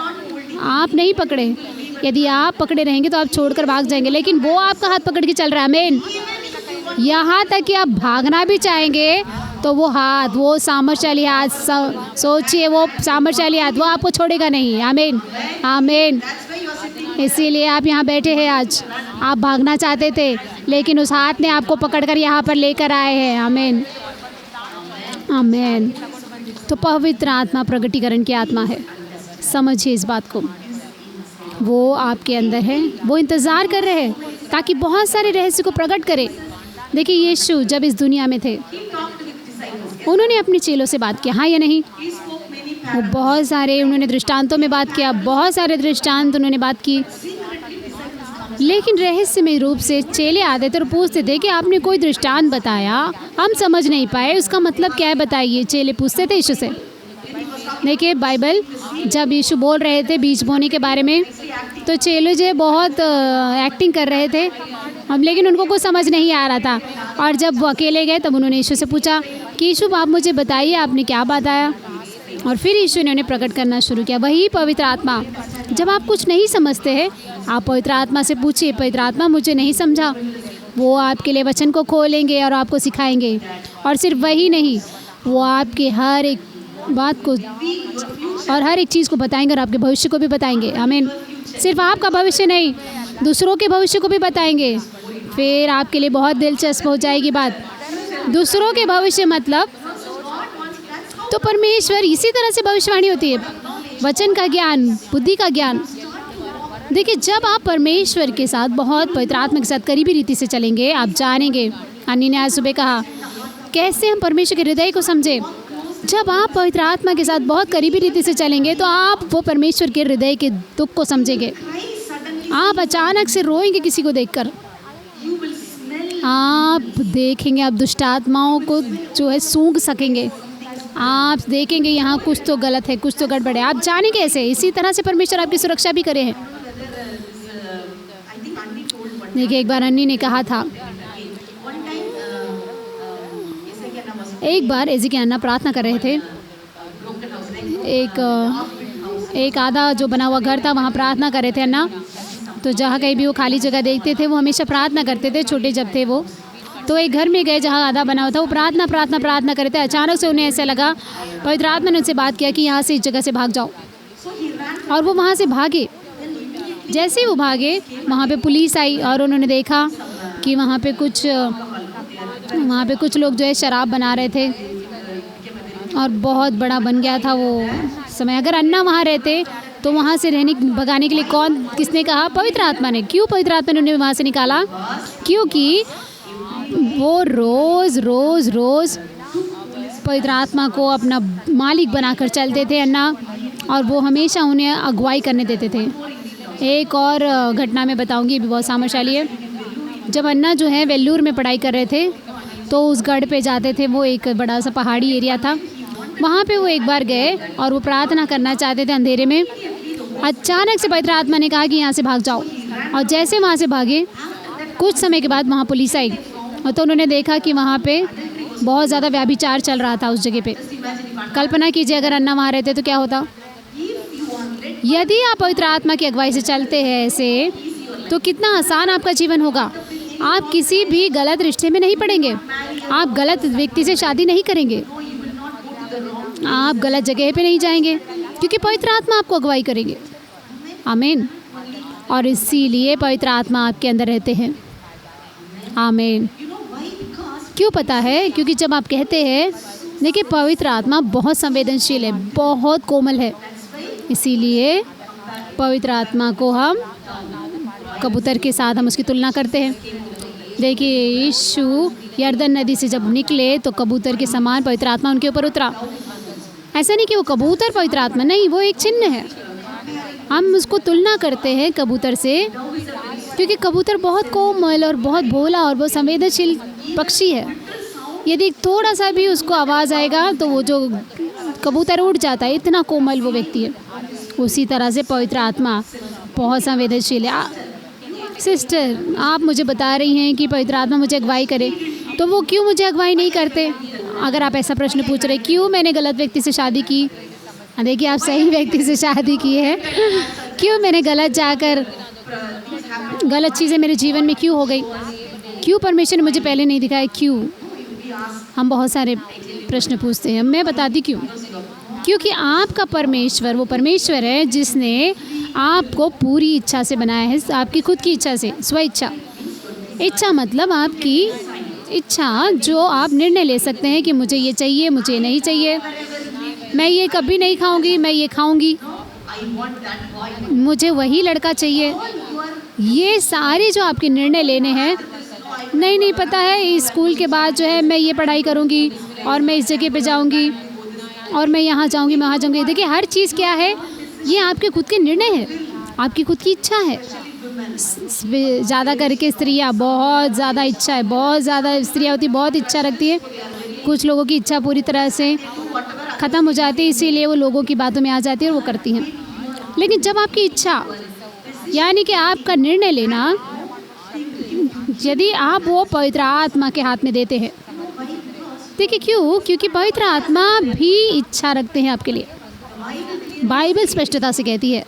आप नहीं पकड़े। यदि आप पकड़े रहेंगे तो आप छोड़कर भाग जाएंगे, लेकिन वो आपका हाथ पकड़ के चल रहा है। आमीन। यहाँ तक कि आप भागना भी चाहेंगे तो वो हाथ, वो सामर्थ्यशाली हाथ, सोचिए वो सामर्थ्यशाली हाथ, वो आपको छोड़ेगा नहीं। आमीन, आमीन। इसीलिए आप यहाँ बैठे हैं आज, आप भागना चाहते थे, लेकिन उस हाथ ने आपको पकड़कर यहाँ पर लेकर आए हैं। आमीन, आमीन। तो पवित्र आत्मा प्रगटीकरण की आत्मा है, समझिए इस बात को। वो आपके अंदर है, वो इंतज़ार कर रहे हैं ताकि बहुत सारे रहस्य को प्रकट करे। देखिए, यीशु जब इस दुनिया में थे, उन्होंने अपने चेलों से बात किया, हाँ या नहीं? वो बहुत सारे उन्होंने दृष्टांतों में बात किया, बहुत सारे दृष्टांत उन्होंने बात की, लेकिन रहस्यमय रूप से चेले आते थे और पूछते थे कि आपने कोई दृष्टांत बताया, हम समझ नहीं पाए, उसका मतलब क्या है बताइए। चेले पूछते थे यीशु से। देखिए, बाइबल जब यीशु बोल रहे थे बीज बोने के बारे में, तो चेले जो है बहुत एक्टिंग कर रहे थे, अब लेकिन उनको कुछ समझ नहीं आ रहा था। और जब वो अकेले गए तब उन्होंने यीशु से पूछा कि यीशु, आप मुझे बताइए आपने क्या बताया। और फिर यीशु ने उन्हें प्रकट करना शुरू किया। वही पवित्र आत्मा, जब आप कुछ नहीं समझते हैं, आप पवित्र आत्मा से पूछिए, पवित्र आत्मा मुझे नहीं समझा, वो आपके लिए वचन को खोलेंगे और आपको सिखाएंगे। और सिर्फ वही नहीं, वो आपके हर एक बात को और हर एक चीज़ को बताएंगे और आपके भविष्य को भी बताएंगे। आमीन। सिर्फ आपका भविष्य नहीं, दूसरों के भविष्य को भी बताएंगे। फिर आपके लिए बहुत दिलचस्प हो जाएगी बात। दूसरों के भविष्य मतलब तो परमेश्वर इसी तरह से भविष्यवाणी होती है, वचन का ज्ञान, बुद्धि का ज्ञान। देखिए, जब आप परमेश्वर के साथ बहुत पवित्र आत्मा के साथ करीबी रीति से चलेंगे, आप जानेंगे। अन्नी ने आज सुबह कहा कैसे हम परमेश्वर के हृदय को समझे। जब आप पवित्र आत्मा के साथ बहुत करीबी रीति से चलेंगे तो आप वो परमेश्वर के हृदय के दुख को समझेंगे। आप अचानक से रोएंगे किसी को देखकर, आप देखेंगे, आप दुष्ट आत्माओं को जो है सूंघ सकेंगे। आप देखेंगे यहाँ कुछ तो गलत है, कुछ तो गड़बड़ है। आप जानेंगे ऐसे। इसी तरह से परमेश्वर आपकी सुरक्षा भी करे हैं। देखिए, एक बार अन्नी ने कहा था, एक बार एजी के अन्ना प्रार्थना कर रहे थे। एक आधा जो बना हुआ घर था, वहाँ प्रार्थना कर रहे थे अन्ना। तो जहाँ कहीं भी वो खाली जगह देखते थे, वो हमेशा प्रार्थना करते थे, छोटे जब थे वो। तो एक घर में गए जहाँ आधा बना हुआ था, वो प्रार्थना प्रार्थना प्रार्थना कर रहे थे। अचानक से उन्हें ऐसा लगा, पवित्र आत्मा ने उनसे बात किया कि यहाँ से इस जगह से भाग जाओ। और वो वहाँ से भागे। जैसे ही वो भागे, वहाँ पे पुलिस आई और उन्होंने देखा कि वहाँ पे कुछ लोग जो है शराब बना रहे थे और बहुत बड़ा बन गया था वो समय। अगर अन्ना वहाँ रहते तो वहाँ से भगाने के लिए किसने कहा? पवित्र आत्मा ने। क्यों पवित्र आत्मा ने उन्हें वहाँ से निकाला? क्योंकि वो रोज़ रोज़ रोज़ पवित्र आत्मा को अपना मालिक बनाकर चलते थे अन्ना, और वो हमेशा उन्हें अगुवाई करने देते थे। एक और घटना मैं बताऊंगी, ये भी बहुत सामर्थ्यशाली है। जब अन्ना जो है वेल्लूर में पढ़ाई कर रहे थे, तो उस गढ़ पे जाते थे। वो एक बड़ा सा पहाड़ी एरिया था, वहाँ पे वो एक बार गए और वो प्रार्थना करना चाहते थे अंधेरे में। अचानक से पवित्र आत्मा ने कहा कि यहाँ से भाग जाओ। और जैसे वहाँ से भागे, कुछ समय के बाद वहाँ पुलिस आई और तो उन्होंने देखा कि वहाँ पे बहुत ज़्यादा व्याभिचार चल रहा था उस जगह पे। कल्पना कीजिए अगर अन्ना वहाँ रहते तो क्या होता। यदि आप पवित्र आत्मा की अगुवाई से चलते हैं ऐसे, तो कितना आसान आपका जीवन होगा। आप किसी भी गलत रिश्ते में नहीं पड़ेंगे, आप गलत व्यक्ति से शादी नहीं करेंगे, आप गलत जगह पे नहीं जाएंगे, क्योंकि पवित्र आत्मा आपको अगुवाई करेंगे। आमीन। और इसीलिए पवित्र आत्मा आपके अंदर रहते हैं। आमीन। क्यों पता है? क्योंकि जब आप कहते हैं, देखिए पवित्र आत्मा बहुत संवेदनशील है, बहुत कोमल है। इसीलिए पवित्र आत्मा को हम कबूतर के साथ हम उसकी तुलना करते हैं। देखिए, यीशु यरदन नदी से जब निकले तो कबूतर के समान पवित्र आत्मा उनके ऊपर उतरा। ऐसा नहीं कि वो कबूतर पवित्र आत्मा, नहीं, वो एक चिन्ह है। हम उसको तुलना करते हैं कबूतर से, क्योंकि कबूतर बहुत कोमल और बहुत भोला और बहुत संवेदनशील पक्षी है। यदि थोड़ा सा भी उसको आवाज़ आएगा तो वो जो कबूतर उड़ जाता है, इतना कोमल वो व्यक्ति है। उसी तरह से पवित्र आत्मा बहुत संवेदनशील है। सिस्टर, आप मुझे बता रही हैं कि पवित्र आत्मा मुझे अगुवाई करे, तो वो क्यों मुझे अगुवाई नहीं करते? अगर आप ऐसा प्रश्न पूछ रहे, क्यों मैंने गलत व्यक्ति से शादी की? देखिए, आप सही व्यक्ति से शादी की है। क्यों मैंने गलत चीज़ें मेरे जीवन में क्यों हो गई? क्यों परमेश्वर ने मुझे पहले नहीं दिखाया? क्यों? हम बहुत सारे प्रश्न पूछते हैं। मैं बताती क्यों। क्योंकि आपका परमेश्वर वो परमेश्वर है जिसने आपको पूरी इच्छा से बनाया है, आपकी खुद की इच्छा से, स्व इच्छा। इच्छा मतलब आपकी इच्छा जो आप निर्णय ले सकते हैं कि मुझे ये चाहिए, मुझे ये नहीं चाहिए, मैं ये कभी नहीं खाऊंगी, मैं ये खाऊंगी, मुझे वही लड़का चाहिए। ये सारे जो आपके निर्णय लेने हैं, नहीं पता है इस स्कूल के बाद जो है मैं ये पढ़ाई करूँगी और मैं इस जगह पे जाऊँगी और मैं यहाँ जाऊँगी, मैं वहाँ जाऊँगी। देखिए हर चीज़ क्या है, ये आपके खुद के निर्णय है, आपकी खुद की इच्छा है। ज़्यादा करके स्त्रियाँ बहुत ज़्यादा इच्छा है, बहुत ज़्यादा स्त्रियाँ होती बहुत इच्छा रखती है। कुछ लोगों की इच्छा पूरी तरह से ख़त्म हो जाती है, इसीलिए वो लोगों की बातों में आ जाती है और वो करती हैं। लेकिन जब आपकी इच्छा यानी कि आपका निर्णय लेना, यदि आप वो पवित्र आत्मा के हाथ में देते हैं, देखिए क्यों? क्योंकि पवित्र आत्मा भी इच्छा रखते हैं आपके लिए। बाइबल स्पष्टता से कहती है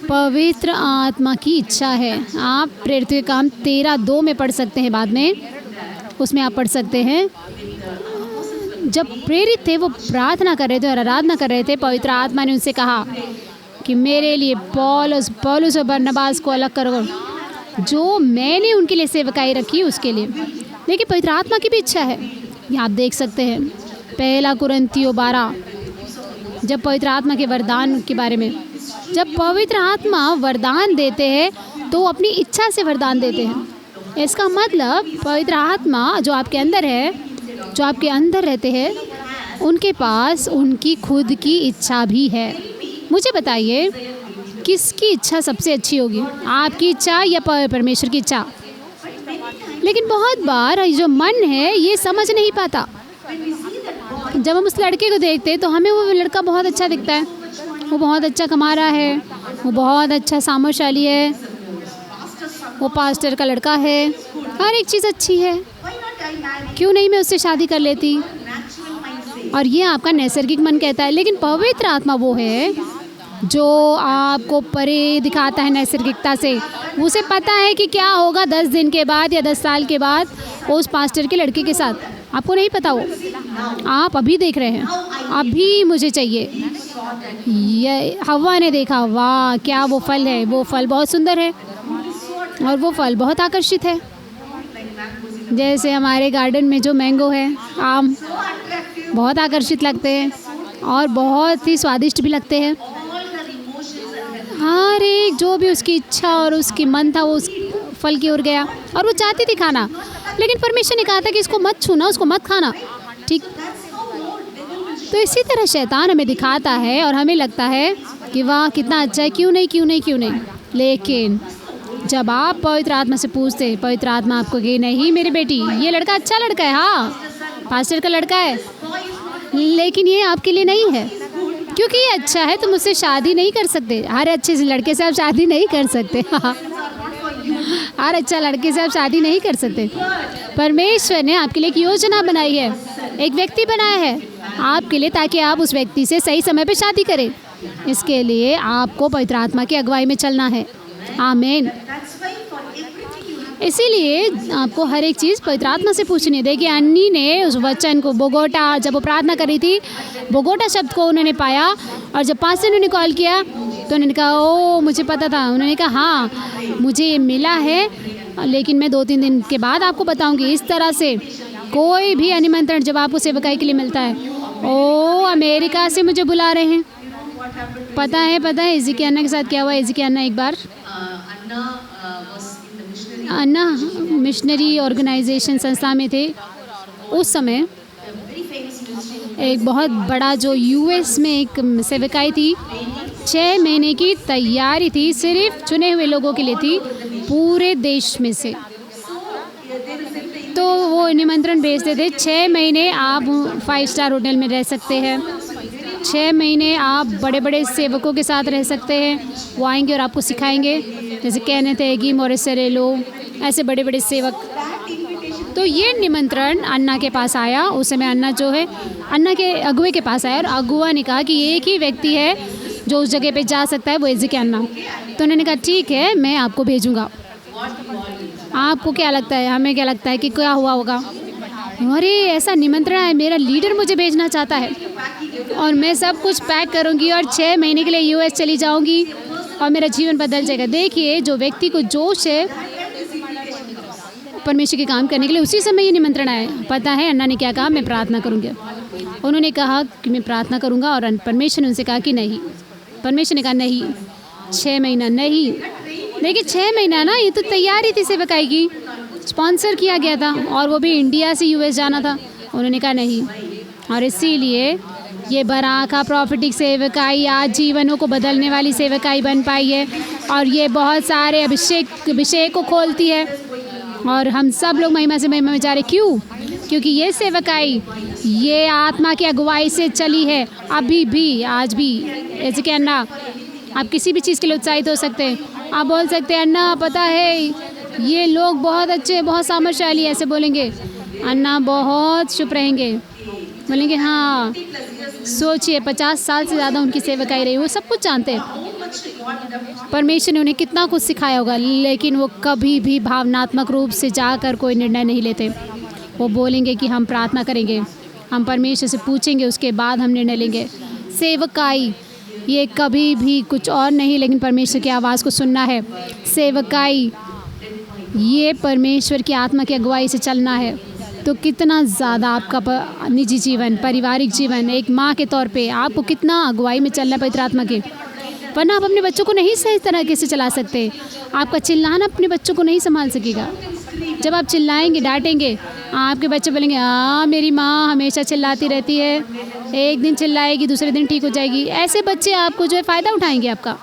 पवित्र आत्मा की इच्छा है। आप प्रेरित के काम 13:2 में पढ़ सकते हैं, बाद में उसमें आप पढ़ सकते हैं जब प्रेरित थे वो प्रार्थना कर रहे थे और आराधना कर रहे थे, पवित्र आत्मा ने उनसे कहा कि मेरे लिए पौलुस और बरनबास को अलग करो, जो मैंने उनके लिए सेवकाई रखी उसके लिए। लेकिन पवित्र आत्मा की भी इच्छा है। यहाँ आप देख सकते हैं 1 कुरिन्थियों 12, जब पवित्र आत्मा के वरदान के बारे में, जब पवित्र आत्मा वरदान देते हैं तो अपनी इच्छा से वरदान देते हैं। इसका मतलब पवित्र आत्मा जो आपके अंदर है, जो आपके अंदर रहते हैं, उनके पास उनकी खुद की इच्छा भी है। मुझे बताइए किसकी इच्छा सबसे अच्छी होगी, आपकी इच्छा या परमेश्वर की इच्छा? लेकिन बहुत बार जो मन है ये समझ नहीं पाता। जब हम उस लड़के को देखते हैं तो हमें वो लड़का बहुत अच्छा दिखता है, वो बहुत अच्छा कमा रहा है, वो बहुत अच्छा सामर्थ्यशाली है, वो पास्टर का लड़का है, हर एक चीज़ अच्छी है, क्यों नहीं मैं उससे शादी कर लेती? और ये आपका नैसर्गिक मन कहता है। लेकिन पवित्र आत्मा वो है जो आपको परे दिखाता है नैसर्गिकता से। उसे पता है कि क्या होगा 10 दिन के बाद या 10 साल के बाद उस पास्टर के लड़के के साथ। आपको नहीं पता, वो आप अभी देख रहे हैं, अभी मुझे चाहिए। ये हवा ने देखा, वाह क्या वो फल है, वो फल बहुत सुंदर है और वो फल बहुत आकर्षित है। जैसे हमारे गार्डन में जो मैंगो है, आम, बहुत आकर्षित लगते हैं और बहुत ही स्वादिष्ट भी लगते हैं। हर एक जो भी उसकी इच्छा और उसकी मन था वो उस फल की ओर गया और वो चाहती थी खाना। लेकिन परमेश्वर ने कहा था कि इसको मत छूना, उसको मत खाना, ठीक? तो इसी तरह शैतान हमें दिखाता है और हमें लगता है कि वाह कितना अच्छा है, क्यों नहीं। लेकिन जब आप पवित्र आत्मा से पूछते, पवित्र आत्मा आपको कहे नहीं मेरी बेटी ये लड़का अच्छा लड़का है, हाँ पास्टर का लड़का है, लेकिन ये आपके लिए नहीं है, क्योंकि ये अच्छा है तुम उससे शादी नहीं कर सकते। हर अच्छे से लड़के से आप शादी नहीं कर सकते, हर अच्छा लड़के से आप शादी नहीं कर सकते। परमेश्वर ने आपके लिए एक योजना बनाई है, एक व्यक्ति बनाया है आपके लिए, ताकि आप उस व्यक्ति से सही समय पे शादी करें। इसके लिए आपको पवित्र आत्मा की अगुवाई में चलना है। आमीन। इसीलिए आपको हर एक चीज़ पवित्र आत्मा से पूछनी है। देखिए अन्नी ने उस वचन को बोगोटा, जब वो प्रार्थना कर रही थी, बोगोटा शब्द को उन्होंने पाया और जब पास्टर ने कॉल किया तो उन्होंने कहा ओ मुझे पता था। उन्होंने कहा हाँ मुझे ये मिला है, लेकिन मैं 2-3 दिन के बाद आपको बताऊंगी। इस तरह से कोई भी निमंत्रण जब आपको सेवकाई के लिए मिलता है, ओ अमेरिका से मुझे बुला रहे हैं, पता है एजिकिया अन्ना के साथ क्या हुआ। एजिकिया अन्ना एक बार अन्ना मिशनरी ऑर्गेनाइजेशन संस्था में थे। उस समय एक बहुत बड़ा जो यूएस में एक सेवकाई थी, 6 महीने की तैयारी थी, सिर्फ चुने हुए लोगों के लिए थी पूरे देश में से। तो वो निमंत्रण भेजते थे 6 महीने आप 5 स्टार होटल में रह सकते हैं, 6 महीने आप बड़े बड़े सेवकों के साथ रह सकते हैं। वो आएंगे और आपको सिखाएंगे, जैसे कहने थे कि मोरिसरेलो, ऐसे बड़े बड़े सेवक। तो ये निमंत्रण अन्ना के पास आया। उस समय अन्ना जो है अन्ना के अगुए के पास आया और अगुआ ने कहा कि एक ही व्यक्ति है जो उस जगह पे जा सकता है, वो एजिकिया अन्ना। तो उन्होंने कहा ठीक है मैं आपको भेजूँगा। आपको क्या लगता है, हमें क्या लगता है कि क्या हुआ होगा? अरे ऐसा निमंत्रण है, मेरा लीडर मुझे भेजना चाहता है। और मैं सब कुछ पैक करूँगी और 6 महीने के लिए यूएस चली जाऊँगी और मेरा जीवन बदल जाएगा। देखिए, जो व्यक्ति को जोश है परमेश्वर के काम करने के लिए, उसी समय ये निमंत्रण आया। पता है अन्ना ने क्या कहा? मैं प्रार्थना करूँगी। उन्होंने कहा कि मैं प्रार्थना करूँगा और परमेश्वर ने उनसे कहा कि नहीं। परमेश्वर ने कहा नहीं, 6 महीना नहीं। देखिए 6 महीना ना, ये तो तैयारी थी सेवकाई की, स्पॉन्सर किया गया था और वो भी इंडिया से यूएस जाना था। उन्होंने कहा नहीं, और इसीलिए ये बराका प्रॉफिटिक सेवकाई आज जीवनों को बदलने वाली सेवकाई बन पाई है और ये बहुत सारे अभिषेक को खोलती है और हम सब लोग महिमा से महिमा में जा रहे। क्यों? क्योंकि ये सेवकाई ये आत्मा की अगुवाई से चली है अभी भी, आज भी। ऐसे कि अन्ना, आप किसी भी चीज़ के लिए उत्साहित हो सकते हैं। आप बोल सकते हैं अन्ना पता है ये लोग बहुत अच्छे, बहुत सामर्थ्यशाली, ऐसे बोलेंगे। अन्ना बहुत चुप रहेंगे, बोलेंगे हाँ। सोचिए 50 साल से ज़्यादा उनकी सेवकाई रही, वो सब कुछ जानते हैं। परमेश्वर ने उन्हें कितना कुछ सिखाया होगा, लेकिन वो कभी भी भावनात्मक रूप से जाकर कोई निर्णय नहीं लेते। वो बोलेंगे कि हम प्रार्थना करेंगे, हम परमेश्वर से पूछेंगे, उसके बाद हम निर्णय लेंगे। सेवकाई ये कभी भी कुछ और नहीं, लेकिन परमेश्वर की आवाज़ को सुनना है। सेवकाई ये परमेश्वर की आत्मा की अगुवाई से चलना है। तो कितना ज़्यादा आपका निजी जीवन, पारिवारिक जीवन, एक माँ के तौर पे आपको कितना अगुवाई में चलना है पवित्र आत्मा के, वरना आप अपने बच्चों को नहीं सही तरीके से चला सकते। आपका चिल्लाना अपने बच्चों को नहीं संभाल सकेगा। जब आप चिल्लाएंगे, डांटेंगे, आपके बच्चे बोलेंगे हाँ मेरी माँ हमेशा चिल्लाती रहती है, एक दिन चिल्लाएगी दूसरे दिन ठीक हो जाएगी। ऐसे बच्चे आपको जो है फ़ायदा उठाएंगे आपका,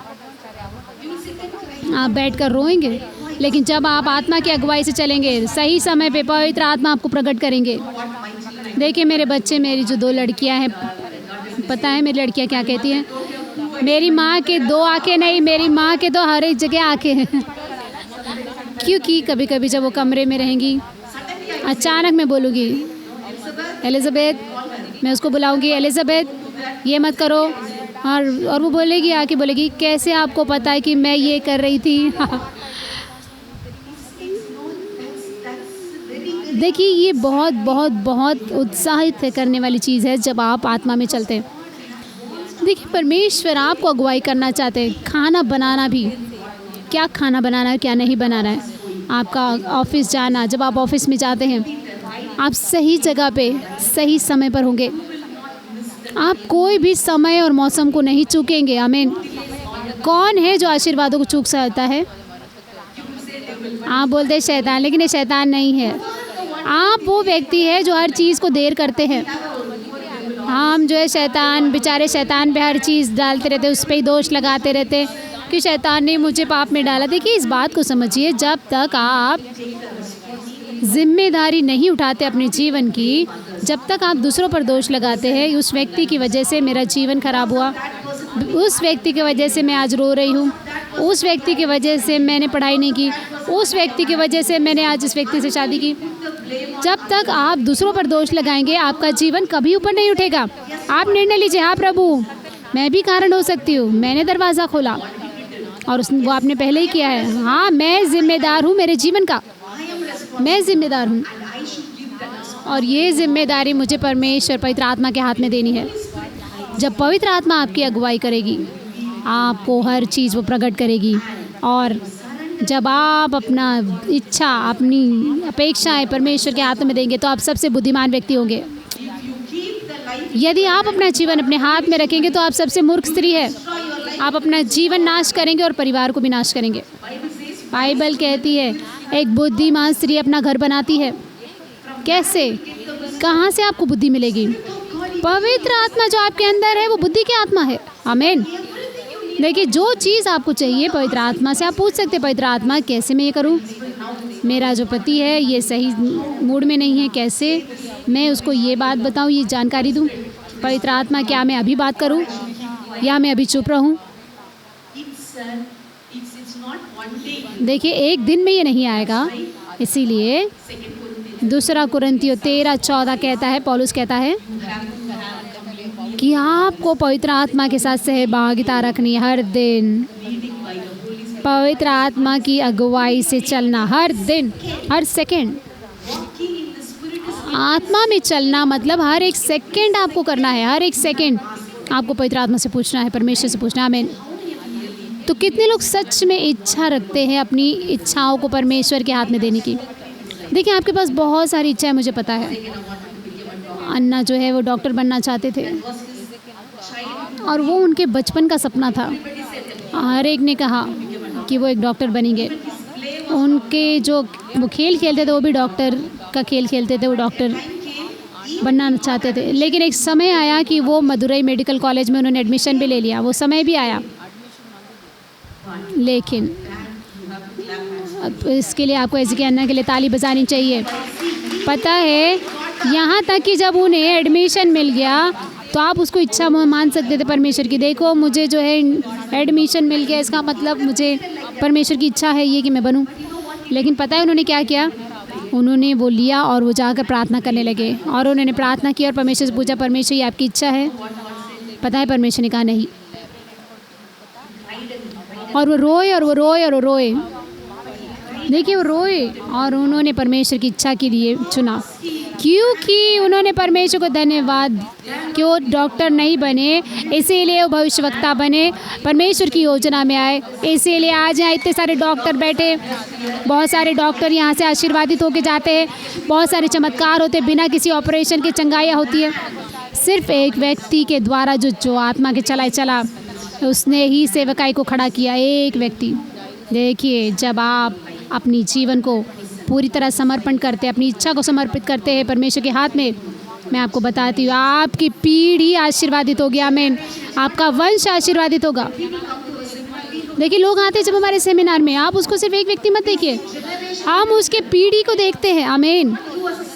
आप बैठकर रोएंगे। लेकिन जब आप आत्मा की अगुवाई से चलेंगे, सही समय पे पवित्र आत्मा आपको प्रकट करेंगे। देखिए मेरे बच्चे, मेरी जो 2 लड़कियां हैं, पता है मेरी लड़कियां क्या कहती हैं? मेरी माँ के 2 आँखें नहीं, मेरी माँ के तो हर एक जगह आँखें हैं। क्योंकि कभी कभी जब वो कमरे में रहेंगी, अचानक मैं बोलूँगी एलिज़ाबेथ, मैं उसको बुलाऊँगी एलिज़ाबेथ ये मत करो, और वो बोलेगी, आके बोलेगी कैसे आपको पता है कि मैं ये कर रही थी? देखिए ये बहुत बहुत बहुत उत्साहित करने वाली चीज़ है जब आप आत्मा में चलते हैं। देखिए परमेश्वर आपको अगुवाई करना चाहते हैं। खाना बनाना भी, क्या खाना बनाना है क्या नहीं बनाना है, आपका ऑफिस जाना, जब आप ऑफिस में जाते हैं आप सही जगह पे सही समय पर होंगे। आप कोई भी समय और मौसम को नहीं चूकेंगे। आमीन। कौन है जो आशीर्वादों को चूक सकता है? आप बोलते हैं शैतान, लेकिन ये शैतान नहीं है। आप वो व्यक्ति है जो हर चीज़ को देर करते हैं। हम जो है शैतान, बेचारे शैतान पे हर चीज़ डालते रहते, उस पर ही दोष लगाते रहते कि शैतान ने मुझे पाप में डाला। देखिए इस बात को समझिए, जब तक आप जिम्मेदारी नहीं उठाते अपने जीवन की, जब तक आप दूसरों पर दोष लगाते हैं, उस व्यक्ति की वजह से मेरा जीवन खराब हुआ, उस व्यक्ति की वजह से मैं आज रो रही हूँ, उस व्यक्ति की वजह से मैंने पढ़ाई नहीं की, उस व्यक्ति की वजह से मैंने आज इस व्यक्ति से शादी की। जब तक आप दूसरों पर दोष लगाएंगे आपका जीवन कभी ऊपर नहीं उठेगा। आप निर्णय लीजिए, हाँ प्रभु मैं भी कारण हो सकती हूँ, मैंने दरवाज़ा खोला और वो आपने पहले ही किया है। हाँ मैं जिम्मेदार हूँ मेरे जीवन का, मैं जिम्मेदार हूँ और ये जिम्मेदारी मुझे परमेश्वर पवित्र आत्मा के हाथ में देनी है। जब पवित्र आत्मा आपकी अगुवाई करेगी, आपको हर चीज़ वो प्रकट करेगी, और जब आप अपना इच्छा, अपनी अपेक्षाएं परमेश्वर के हाथ में देंगे तो आप सबसे बुद्धिमान व्यक्ति होंगे। यदि आप अपना जीवन अपने हाथ में रखेंगे तो आप सबसे मूर्ख स्त्री है। आप अपना जीवन नाश करेंगे और परिवार को भी नाश करेंगे। बाइबल कहती है एक बुद्धिमान स्त्री अपना घर बनाती है। कैसे? कहाँ से आपको बुद्धि मिलेगी? पवित्र आत्मा जो आपके अंदर है वो बुद्धि की आत्मा है। आमीन। देखिए जो चीज़ आपको चाहिए पवित्र आत्मा से आप पूछ सकते हैं, पवित्र आत्मा कैसे मैं ये करूं? मेरा जो पति है ये सही मूड में नहीं है, कैसे मैं उसको ये बात बताऊं, ये जानकारी दूं? पवित्र आत्मा क्या मैं अभी बात करूं या मैं अभी चुप रहूं? देखिए एक दिन में ये नहीं आएगा, इसीलिए 2 कुरिन्थियों 13:14 कहता है, पौलुस कहता है कि आपको पवित्र आत्मा के साथ सहभागिता रखनी है हर दिन, पवित्र आत्मा की अगुवाई से चलना हर दिन, हर सेकंड। आत्मा में चलना मतलब हर एक सेकंड आपको करना है, हर एक सेकंड। आपको पवित्र आत्मा से पूछना है, परमेश्वर से पूछना है। आमीन। तो कितने लोग सच में इच्छा रखते हैं अपनी इच्छाओं को परमेश्वर के हाथ में देने की? देखिए, आपके पास बहुत सारी इच्छा है, मुझे पता है। अन्ना जो है वो डॉक्टर बनना चाहते थे और वो उनके बचपन का सपना था। हर एक ने कहा कि वो एक डॉक्टर बनेंगे। उनके जो वो खेल खेलते थे वो भी डॉक्टर का खेल खेलते थे, वो डॉक्टर बनना चाहते थे। लेकिन एक समय आया कि वो मदुरई मेडिकल कॉलेज में उन्होंने एडमिशन भी ले लिया, वो समय भी आया। लेकिन अब इसके लिए आपको एज़ेकिया अन्ना के लिए ताली बजानी चाहिए। पता है, यहाँ तक कि जब उन्हें एडमिशन मिल गया तो आप उसको इच्छा मान सकते थे परमेश्वर की। देखो, मुझे जो है एडमिशन मिल गया, इसका मतलब मुझे परमेश्वर की इच्छा है ये कि मैं बनूं। लेकिन पता है उन्होंने क्या किया? उन्होंने वो लिया और वो जाकर प्रार्थना करने लगे और उन्होंने प्रार्थना की और परमेश्वर से पूछा, परमेश्वर ये आपकी इच्छा है? पता है परमेश्वर ने कहा नहीं। और वो रोए और वो रोए और वो रोए। देखिए, वो रोए और उन्होंने परमेश्वर की इच्छा के लिए चुना, क्योंकि उन्होंने परमेश्वर को धन्यवाद कि वो डॉक्टर नहीं बने, इसीलिए वो भविष्यवक्ता बने, परमेश्वर की योजना में आए। इसीलिए आज यहाँ इतने सारे डॉक्टर बैठे, बहुत सारे डॉक्टर यहाँ से आशीर्वादित होके जाते हैं, बहुत सारे चमत्कार होते हैं, बिना किसी ऑपरेशन के चंगाइयाँ होती है। सिर्फ एक व्यक्ति के द्वारा जो आत्मा के चला उसने ही सेवकाई को खड़ा किया, एक व्यक्ति। देखिए, जब आप अपनी जीवन को पूरी तरह समर्पण करते हैं, अपनी इच्छा को समर्पित करते हैं परमेश्वर के हाथ में, मैं आपको बताती हूँ आपकी पीढ़ी आशीर्वादित होगी। आमीन। आपका वंश आशीर्वादित होगा। देखिए, लोग आते हैं जब हमारे सेमिनार में, आप उसको सिर्फ एक व्यक्ति मत देखिए, हम उसके पीढ़ी को देखते हैं। आमीन।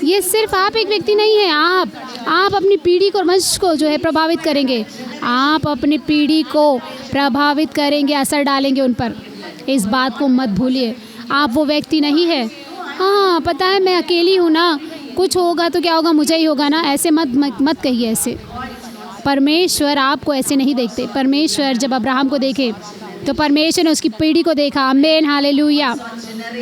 ये सिर्फ आप एक व्यक्ति नहीं है, आप अपनी पीढ़ी को और वंश को जो है प्रभावित करेंगे। आप अपनी पीढ़ी को प्रभावित करेंगे, असर डालेंगे उन पर। इस बात को मत भूलिए। आप वो व्यक्ति नहीं है, हाँ पता है मैं अकेली हूँ ना, कुछ होगा तो क्या होगा, मुझे ही होगा ना, ऐसे मत कहिए ऐसे। परमेश्वर आपको ऐसे नहीं देखते। परमेश्वर जब अब्राहम को देखे तो परमेश्वर ने उसकी पीढ़ी को देखा। आमीन, हालेलुया।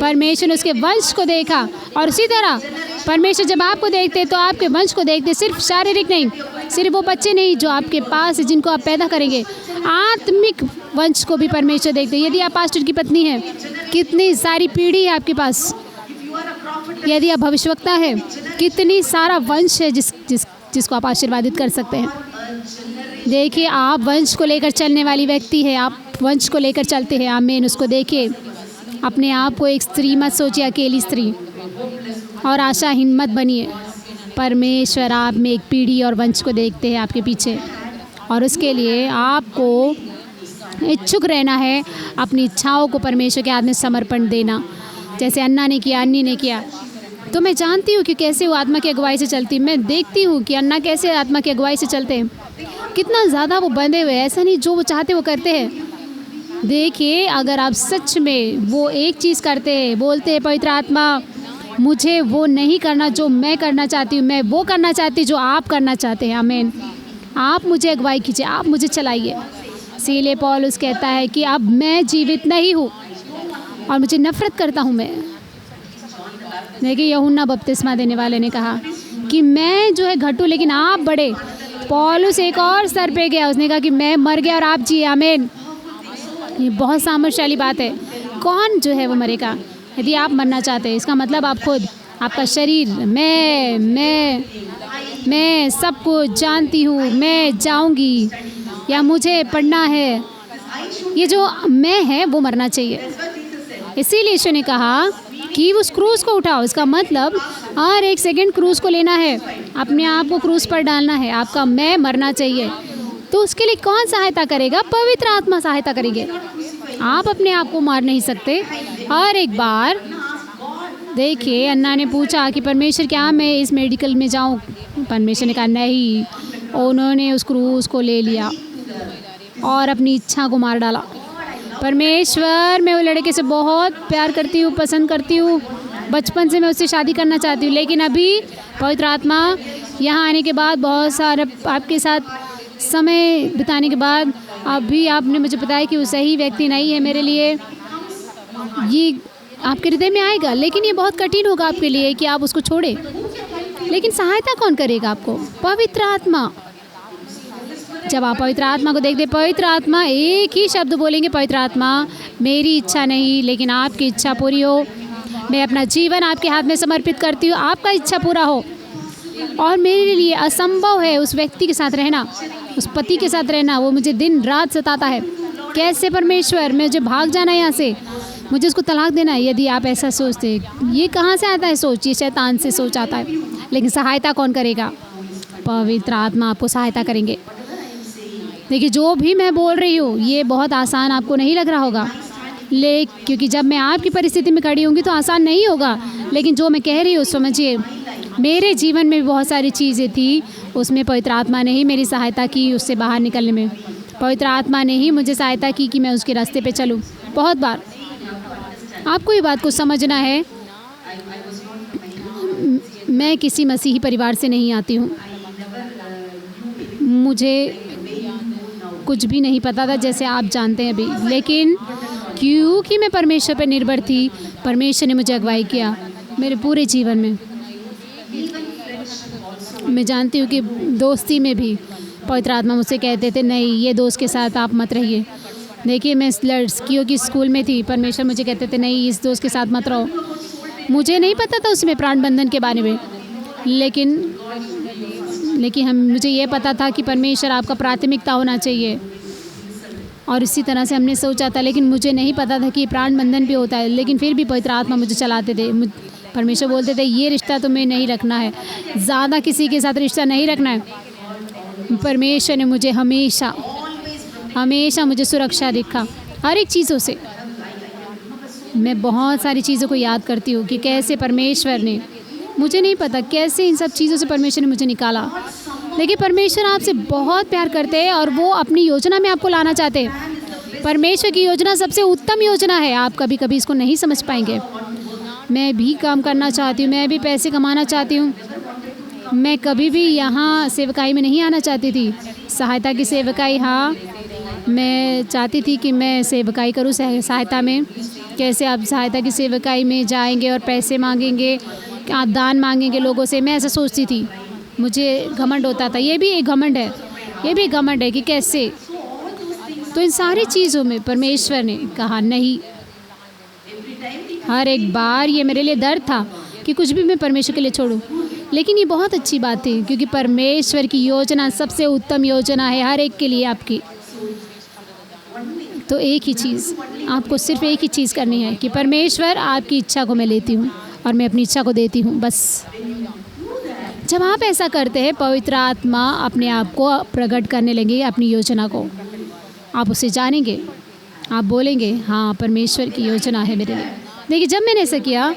परमेश्वर ने उसके वंश को देखा और उसी तरह परमेश्वर जब आपको देखते तो आपके वंश को देखते। सिर्फ शारीरिक नहीं, सिर्फ वो बच्चे नहीं जो आपके पास है, जिनको आप पैदा करेंगे, आत्मिक वंश को भी परमेश्वर देखते। यदि आप पास्टर की पत्नी हैं, कितनी सारी पीढ़ी है आपके पास। यदि आप भविष्यवक्ता है, कितनी सारा वंश है जिसको आप आशीर्वादित कर सकते हैं। देखिए, आप वंश को लेकर चलने वाली व्यक्ति है, आप वंश को लेकर चलते हैं। आमीन। उसको देखिए, अपने आप को एक स्त्री मत सोचिए, अकेली स्त्री, और आशाहीन मत बनिए। परमेश्वर आप में एक पीढ़ी और वंश को देखते हैं आपके पीछे, और उसके लिए आपको इच्छुक रहना है, अपनी इच्छाओं को परमेश्वर के हाथ में समर्पण देना, जैसे अन्ना ने किया, अन्नी ने किया। तो मैं जानती हूँ कि कैसे वो आत्मा की अगुवाई से चलती। मैं देखती हूँ कि अन्ना कैसे आत्मा की अगुवाई से चलते हैं, कितना ज़्यादा वो बंधे हुए, ऐसा नहीं जो वो चाहते वो करते हैं। देखिए, अगर आप सच में वो एक चीज़ करते हैं, बोलते हैं पवित्र आत्मा मुझे वो नहीं करना जो मैं करना चाहती हूँ, मैं वो करना चाहती जो आप करना चाहते हैं। आमीन। आप मुझे अगुवाई कीजिए, आप मुझे चलाइए। इसीलिए पौलुस कहता है कि अब मैं जीवित नहीं हूँ और मुझे नफरत करता हूँ मैं। देखिए, यूहन्ना बपतिस्मा देने वाले ने कहा कि मैं जो है घटूं लेकिन आप बढ़े। पौलुस एक और स्तर पे गया, उसने कहा कि मैं मर गया और आप जिए। आमीन। ये बहुत सामर्थ्यशाली बात है। कौन जो है वो मरेगा? यदि आप मरना चाहते हैं, इसका मतलब आप खुद, आपका शरीर, मैं सब कुछ जानती हूँ, मैं जाऊँगी या मुझे पढ़ना है, ये जो मैं है वो मरना चाहिए। इसीलिए यीशु ने कहा कि उस क्रूस को उठाओ। इसका मतलब हर एक सेकंड क्रूस को लेना है, अपने आप को क्रूस पर डालना है, आपका मैं मरना चाहिए। तो उसके लिए कौन सहायता करेगा? पवित्र आत्मा सहायता करेंगे। आप अपने आप को मार नहीं सकते। हर एक बार देखिए, अन्ना ने पूछा कि परमेश्वर क्या मैं इस मेडिकल में जाऊं? परमेश्वर ने कहा नहीं। उन्होंने उस क्रूस को ले लिया और अपनी इच्छा को मार डाला। परमेश्वर, मैं वो लड़के से बहुत प्यार करती हूँ, पसंद करती हूँ, बचपन से मैं उससे शादी करना चाहती हूँ, लेकिन अभी पवित्र आत्मा यहाँ आने के बाद, बहुत सारा आपके साथ समय बिताने के बाद, अभी आपने मुझे बताया कि वो सही व्यक्ति नहीं है मेरे लिए। ये आपके हृदय में आएगा, लेकिन ये बहुत कठिन होगा आपके लिए कि आप उसको छोड़ें। लेकिन सहायता कौन करेगा आपको? पवित्र आत्मा। जब आप पवित्र आत्मा को देखते, पवित्र आत्मा एक ही शब्द बोलेंगे, पवित्र आत्मा मेरी इच्छा नहीं लेकिन आपकी इच्छा पूरी हो। मैं अपना जीवन आपके हाथ में समर्पित करती हूँ, आपका इच्छा पूरा हो। और मेरे लिए असंभव है उस व्यक्ति के साथ रहना, उस पति के साथ रहना, वो मुझे दिन रात सताता है। कैसे परमेश्वर, मुझे भाग जाना है यहाँ से, मुझे उसको तलाक देना है। यदि आप ऐसा सोचते, ये कहाँ से आता है सोच? ये शैतान से सोच आता है। लेकिन सहायता कौन करेगा? पवित्र आत्मा आपको सहायता करेंगे। देखिए, जो भी मैं बोल रही हूँ ये बहुत आसान आपको नहीं लग रहा होगा, क्योंकि जब मैं आपकी परिस्थिति में खड़ी होंगी तो आसान नहीं होगा। लेकिन जो मैं कह रही हूँ समझिए, मेरे जीवन में भी बहुत सारी चीज़ें थी, उसमें पवित्र आत्मा ने ही मेरी सहायता की उससे बाहर निकलने में। पवित्र आत्मा ने ही मुझे सहायता की कि मैं उसके रास्ते पे चलूँ। बहुत बार आपको ये बात को समझना है, मैं किसी मसीही परिवार से नहीं आती हूँ, मुझे कुछ भी नहीं पता था जैसे आप जानते हैं अभी। लेकिन क्योंकि मैं परमेश्वर पर निर्भर थी, परमेश्वर ने मुझे अगुवाई किया मेरे पूरे जीवन में। मैं जानती हूँ कि दोस्ती में भी पवित्र आत्मा मुझसे कहते थे, नहीं ये दोस्त के साथ आप मत रहिए। देखिए, मैं लड़कियों की स्कूल में थी, परमेश्वर मुझे कहते थे नहीं इस दोस्त के साथ मत रहो। मुझे नहीं पता था उसमें प्राण बंधन के बारे में, लेकिन मुझे ये पता था कि परमेश्वर आपका प्राथमिकता होना चाहिए। और इसी तरह से हमने सोचा था, लेकिन मुझे नहीं पता था कि प्राण बंधन भी होता है। लेकिन फिर भी पवित्र आत्मा मुझे चलाते थे। परमेश्वर बोलते थे ये रिश्ता तुम्हें नहीं रखना है, ज़्यादा किसी के साथ रिश्ता नहीं रखना है। परमेश्वर ने मुझे हमेशा मुझे सुरक्षा दिखा हर एक चीज़ों से। मैं बहुत सारी चीज़ों को याद करती हूँ कि कैसे परमेश्वर ने, मुझे नहीं पता कैसे इन सब चीज़ों से परमेश्वर ने मुझे निकाला। देखिए, परमेश्वर आपसे बहुत प्यार करते हैं और वो अपनी योजना में आपको लाना चाहते हैं। परमेश्वर की योजना सबसे उत्तम योजना है। आप कभी कभी इसको नहीं समझ पाएंगे। मैं भी काम करना चाहती हूँ, मैं भी पैसे कमाना चाहती हूँ। मैं कभी भी यहाँ सेवकाई में नहीं आना चाहती थी, सहायता की सेवकाई। हाँ, मैं चाहती थी कि मैं सेवकाई करूँ सहायता में। कैसे आप सहायता की सेवकाई में जाएंगे और पैसे मांगेंगे, आप दान मांगेंगे लोगों से, मैं ऐसा सोचती थी। मुझे घमंड होता था, ये भी एक घमंड है कि कैसे। तो इन सारी चीज़ों में परमेश्वर ने कहा नहीं। हर एक बार ये मेरे लिए दर्द था कि कुछ भी मैं परमेश्वर के लिए छोड़ूं। लेकिन ये बहुत अच्छी बात थी, क्योंकि परमेश्वर की योजना सबसे उत्तम योजना है हर एक के लिए आपकी। तो एक ही चीज़, आपको सिर्फ एक ही चीज़ करनी है कि परमेश्वर आपकी इच्छा को मैं लेती हूँ और मैं अपनी इच्छा को देती हूँ, बस। जब आप ऐसा करते हैं, पवित्र आत्मा अपने आप को प्रकट करने लगेगी, अपनी योजना को। आप उसे जानेंगे, आप बोलेंगे हाँ परमेश्वर की योजना है मेरे लिए। देखिए, जब मैंने ऐसा किया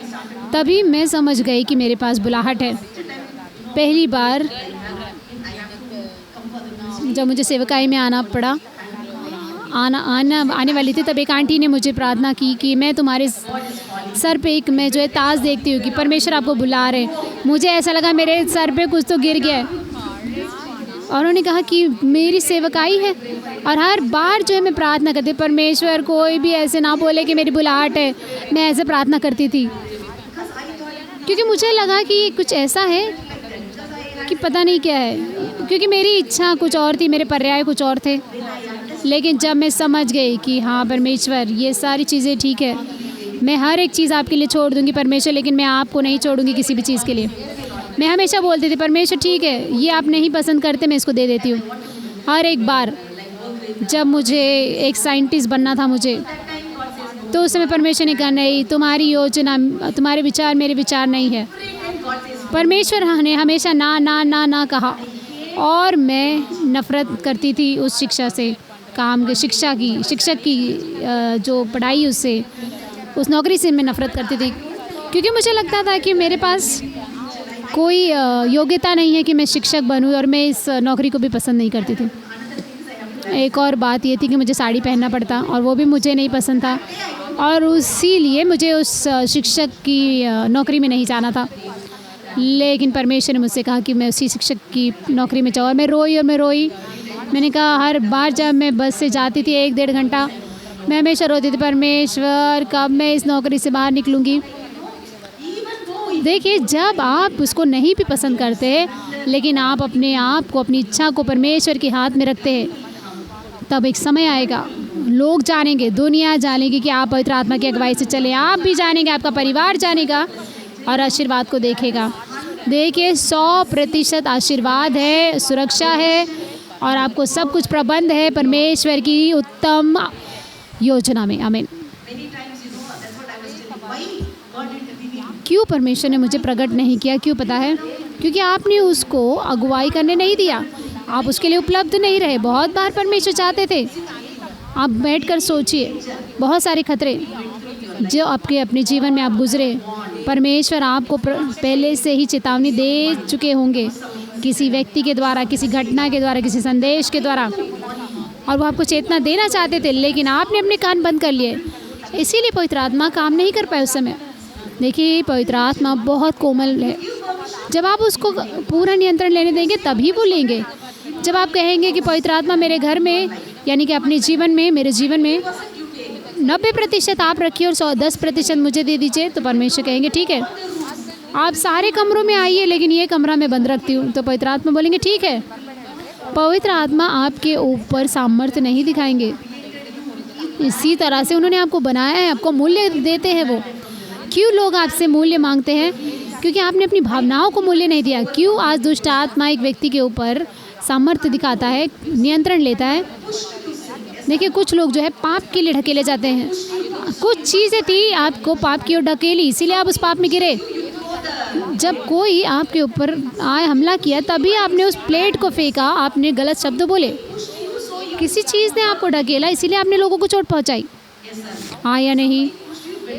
तभी मैं समझ गई कि मेरे पास बुलाहट है। पहली बार जब मुझे सेवकाई में आना पड़ा, आने वाली थी, तब एक आंटी ने मुझे प्रार्थना की कि मैं तुम्हारे सर पे एक मैं जो है ताज देखती हूँ कि परमेश्वर आपको बुला रहे। मुझे ऐसा लगा मेरे सर पे कुछ तो गिर गया है। और उन्होंने कहा कि मेरी सेवकाई है। और हर बार जो है मैं प्रार्थना करती, परमेश्वर कोई भी ऐसे ना बोले कि मेरी बुलाहट है। मैं ऐसे प्रार्थना करती थी क्योंकि मुझे लगा कि कुछ ऐसा है कि पता नहीं क्या है, क्योंकि मेरी इच्छा कुछ और थी, मेरे पर्याय कुछ और थे। लेकिन जब मैं समझ गई कि हाँ परमेश्वर ये सारी चीज़ें ठीक है, मैं हर एक चीज़ आपके लिए छोड़ दूंगी परमेश्वर, लेकिन मैं आपको नहीं छोड़ूंगी किसी भी चीज़ के लिए। मैं हमेशा बोलती थी परमेश्वर ठीक है, ये आप नहीं पसंद करते, मैं इसको दे देती हूँ। हर एक बार जब मुझे एक साइंटिस्ट बनना था मुझे, तो उस समय परमेश्वर ने कहा नहीं, तुम्हारी योजना, तुम्हारे विचार मेरे विचार नहीं है। परमेश्वर ने हमेशा ना ना ना ना कहा। और मैं नफ़रत करती थी उस शिक्षा से, काम के शिक्षक की जो पढ़ाई उससे, उस नौकरी से मैं नफ़रत करती थी, क्योंकि मुझे लगता था कि मेरे पास कोई योग्यता नहीं है कि मैं शिक्षक बनूं। और मैं इस नौकरी को भी पसंद नहीं करती थी। एक और बात ये थी कि मुझे साड़ी पहनना पड़ता, और वो भी मुझे नहीं पसंद था, और इसीलिए मुझे उस शिक्षक की नौकरी में नहीं जाना था। लेकिन परमेश्वर ने मुझसे कहा कि मैं उसी शिक्षक की नौकरी में जाऊँ। और मैं रोई। मैंने कहा, हर बार जब मैं बस से जाती थी 1-1.5 घंटा, मैं हमेशा रोती थी, परमेश्वर कब मैं इस नौकरी से बाहर निकलूँगी। देखिए, जब आप उसको नहीं भी पसंद करते, लेकिन आप अपने आप को, अपनी इच्छा को परमेश्वर के हाथ में रखते हैं, तब एक समय आएगा, लोग जानेंगे, दुनिया जानेगी कि आप पवित्र आत्मा की अगुवाई से चले। आप भी जानेंगे, आपका परिवार जानेगा और आशीर्वाद को देखेगा। देखिए 100% आशीर्वाद है, सुरक्षा है और आपको सब कुछ प्रबंध है परमेश्वर की उत्तम योजना में। आमीन। क्यों परमेश्वर ने मुझे प्रकट नहीं किया? क्यों पता है? क्योंकि आपने उसको अगुवाई करने नहीं दिया, आप उसके लिए उपलब्ध नहीं रहे। बहुत बार परमेश्वर चाहते थे। आप बैठकर सोचिए, बहुत सारे खतरे जो आपके अपने जीवन में आप गुजरे, परमेश्वर आपको पहले से ही चेतावनी दे चुके होंगे, किसी व्यक्ति के द्वारा, किसी घटना के द्वारा, किसी संदेश के द्वारा, और वो आपको चेतना देना चाहते थे, लेकिन आपने अपने कान बंद कर लिए। इसीलिए पवित्र आत्मा काम नहीं कर पाए उस समय। देखिए पवित्र आत्मा बहुत कोमल है। जब आप उसको पूरा नियंत्रण लेने देंगे तभी वो लेंगे। जब आप कहेंगे कि पवित्र आत्मा मेरे घर में, यानी कि अपने जीवन में, मेरे जीवन में 90% आप रखिए और 10% मुझे दे दीजिए, तो परमेश्वर कहेंगे ठीक है, आप सारे कमरों में आइए लेकिन ये कमरा मैं बंद रखती हूँ। तो पवित्र आत्मा बोलेंगे ठीक है। पवित्र आत्मा आपके ऊपर सामर्थ्य नहीं दिखाएंगे। इसी तरह से उन्होंने आपको बनाया है, आपको मूल्य देते हैं वो। क्यों लोग आपसे मूल्य मांगते हैं? क्योंकि आपने अपनी भावनाओं को मूल्य नहीं दिया। क्यों आज दुष्ट आत्मा एक व्यक्ति के ऊपर सामर्थ्य दिखाता है, नियंत्रण लेता है? देखिए कुछ लोग जो है पाप के लिए ढकेले जाते हैं। कुछ चीज़ें थी आपको पाप की ओर ढकेली, इसीलिए आप उस पाप में गिरे। जब कोई आपके ऊपर आए, हमला किया, तभी आपने उस प्लेट को फेंका, आपने गलत शब्द बोले, किसी चीज़ ने आपको ढकेला, इसीलिए आपने लोगों को चोट पहुंचाई। हाँ या नहीं?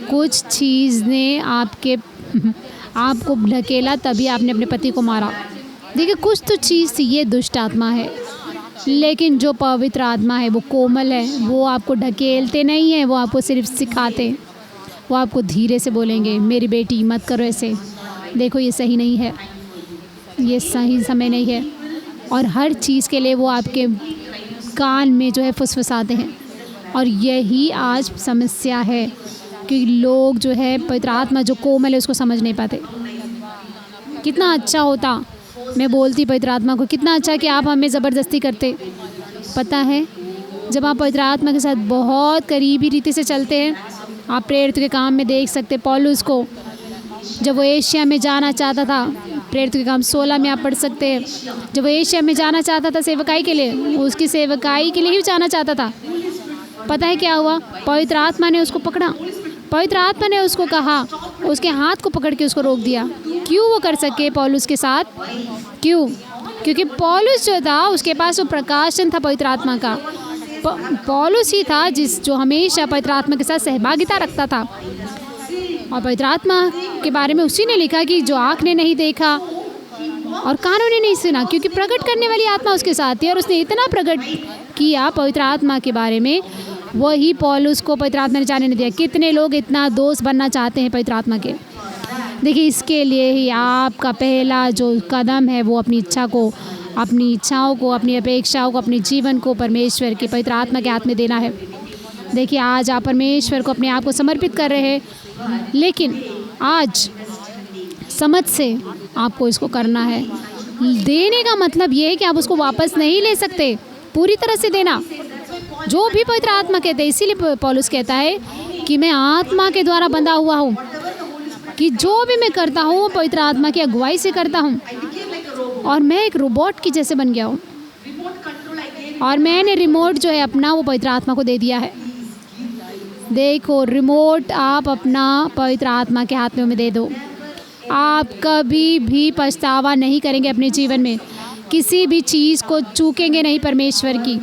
कुछ चीज़ ने आपको ढकेला, तभी आपने अपने पति को मारा। देखिए कुछ तो चीज़ थी, ये दुष्ट आत्मा है। लेकिन जो पवित्र आत्मा है वो कोमल है, वो आपको ढकेलते नहीं है, वो आपको सिर्फ सिखाते। वो आपको धीरे से बोलेंगे, मेरी बेटी मत करो ऐसे, देखो ये सही नहीं है, ये सही समय नहीं है। और हर चीज़ के लिए वो आपके कान में जो है फुसफुसाते हैं। और यही आज समस्या है कि लोग जो है पवित्र आत्मा जो कोमल है उसको समझ नहीं पाते। कितना अच्छा होता, मैं बोलती पवित्र आत्मा को, कितना अच्छा कि आप हमें ज़बरदस्ती करते। पता है जब आप पवित्र आत्मा के साथ बहुत करीबी रीति से चलते हैं, आप प्रेरित के काम में देख सकते। पौलुस को जब वो एशिया में जाना चाहता था, प्रेरित के काम 16 में आप पढ़ सकते हैं, जब वो एशिया में जाना चाहता था सेवकाई के लिए, वो उसकी सेवकाई के लिए ही जाना चाहता था। पता है क्या हुआ? पवित्र आत्मा ने उसको पकड़ा। पवित्र आत्मा ने उसको कहा, उसके हाथ को पकड़ के उसको रोक दिया। क्यों वो कर सके पौलुस के साथ? क्यों? क्योंकि पौलुस जो था उसके पास वो प्रकाशन था पवित्र आत्मा का। पौलुस ही था जो हमेशा पवित्र आत्मा के साथ सहभागिता रखता था। और पवित्र आत्मा के बारे में उसी ने लिखा कि जो आँख ने नहीं देखा और कानों ने नहीं सुना, क्योंकि प्रकट करने वाली आत्मा उसके साथ थी। और उसने इतना प्रकट किया पवित्र आत्मा के बारे में, वही पौलुस को पवित्र आत्मा ने जाने नहीं दिया। कितने लोग इतना दोस्त बनना चाहते हैं पवित्र आत्मा के। देखिए इसके लिए ही आपका पहला जो कदम है वो अपनी इच्छाओं को, अपनी अपेक्षाओं को, अपने जीवन को परमेश्वर के पवित्र आत्मा के हाथ में देना है। देखिए आज आप परमेश्वर को अपने आप को समर्पित कर रहे हैं, लेकिन आज समझ से आपको इसको करना है। देने का मतलब ये है कि आप उसको वापस नहीं ले सकते, पूरी तरह से देना जो भी पवित्र आत्मा कहते हैं। इसीलिए पौलुस कहता है कि मैं आत्मा के द्वारा बंधा हुआ हूँ, कि जो भी मैं करता हूँ वो पवित्र आत्मा की अगुवाई से करता हूँ। और मैं एक रोबोट की जैसे बन गया हूँ, और मैंने रिमोट जो है अपना वो पवित्र आत्मा को दे दिया है। देखो रिमोट आप अपना पवित्र आत्मा के हाथ में दे दो। आप कभी भी पछतावा नहीं करेंगे अपने जीवन में, किसी भी चीज़ को चूकेंगे नहीं परमेश्वर की।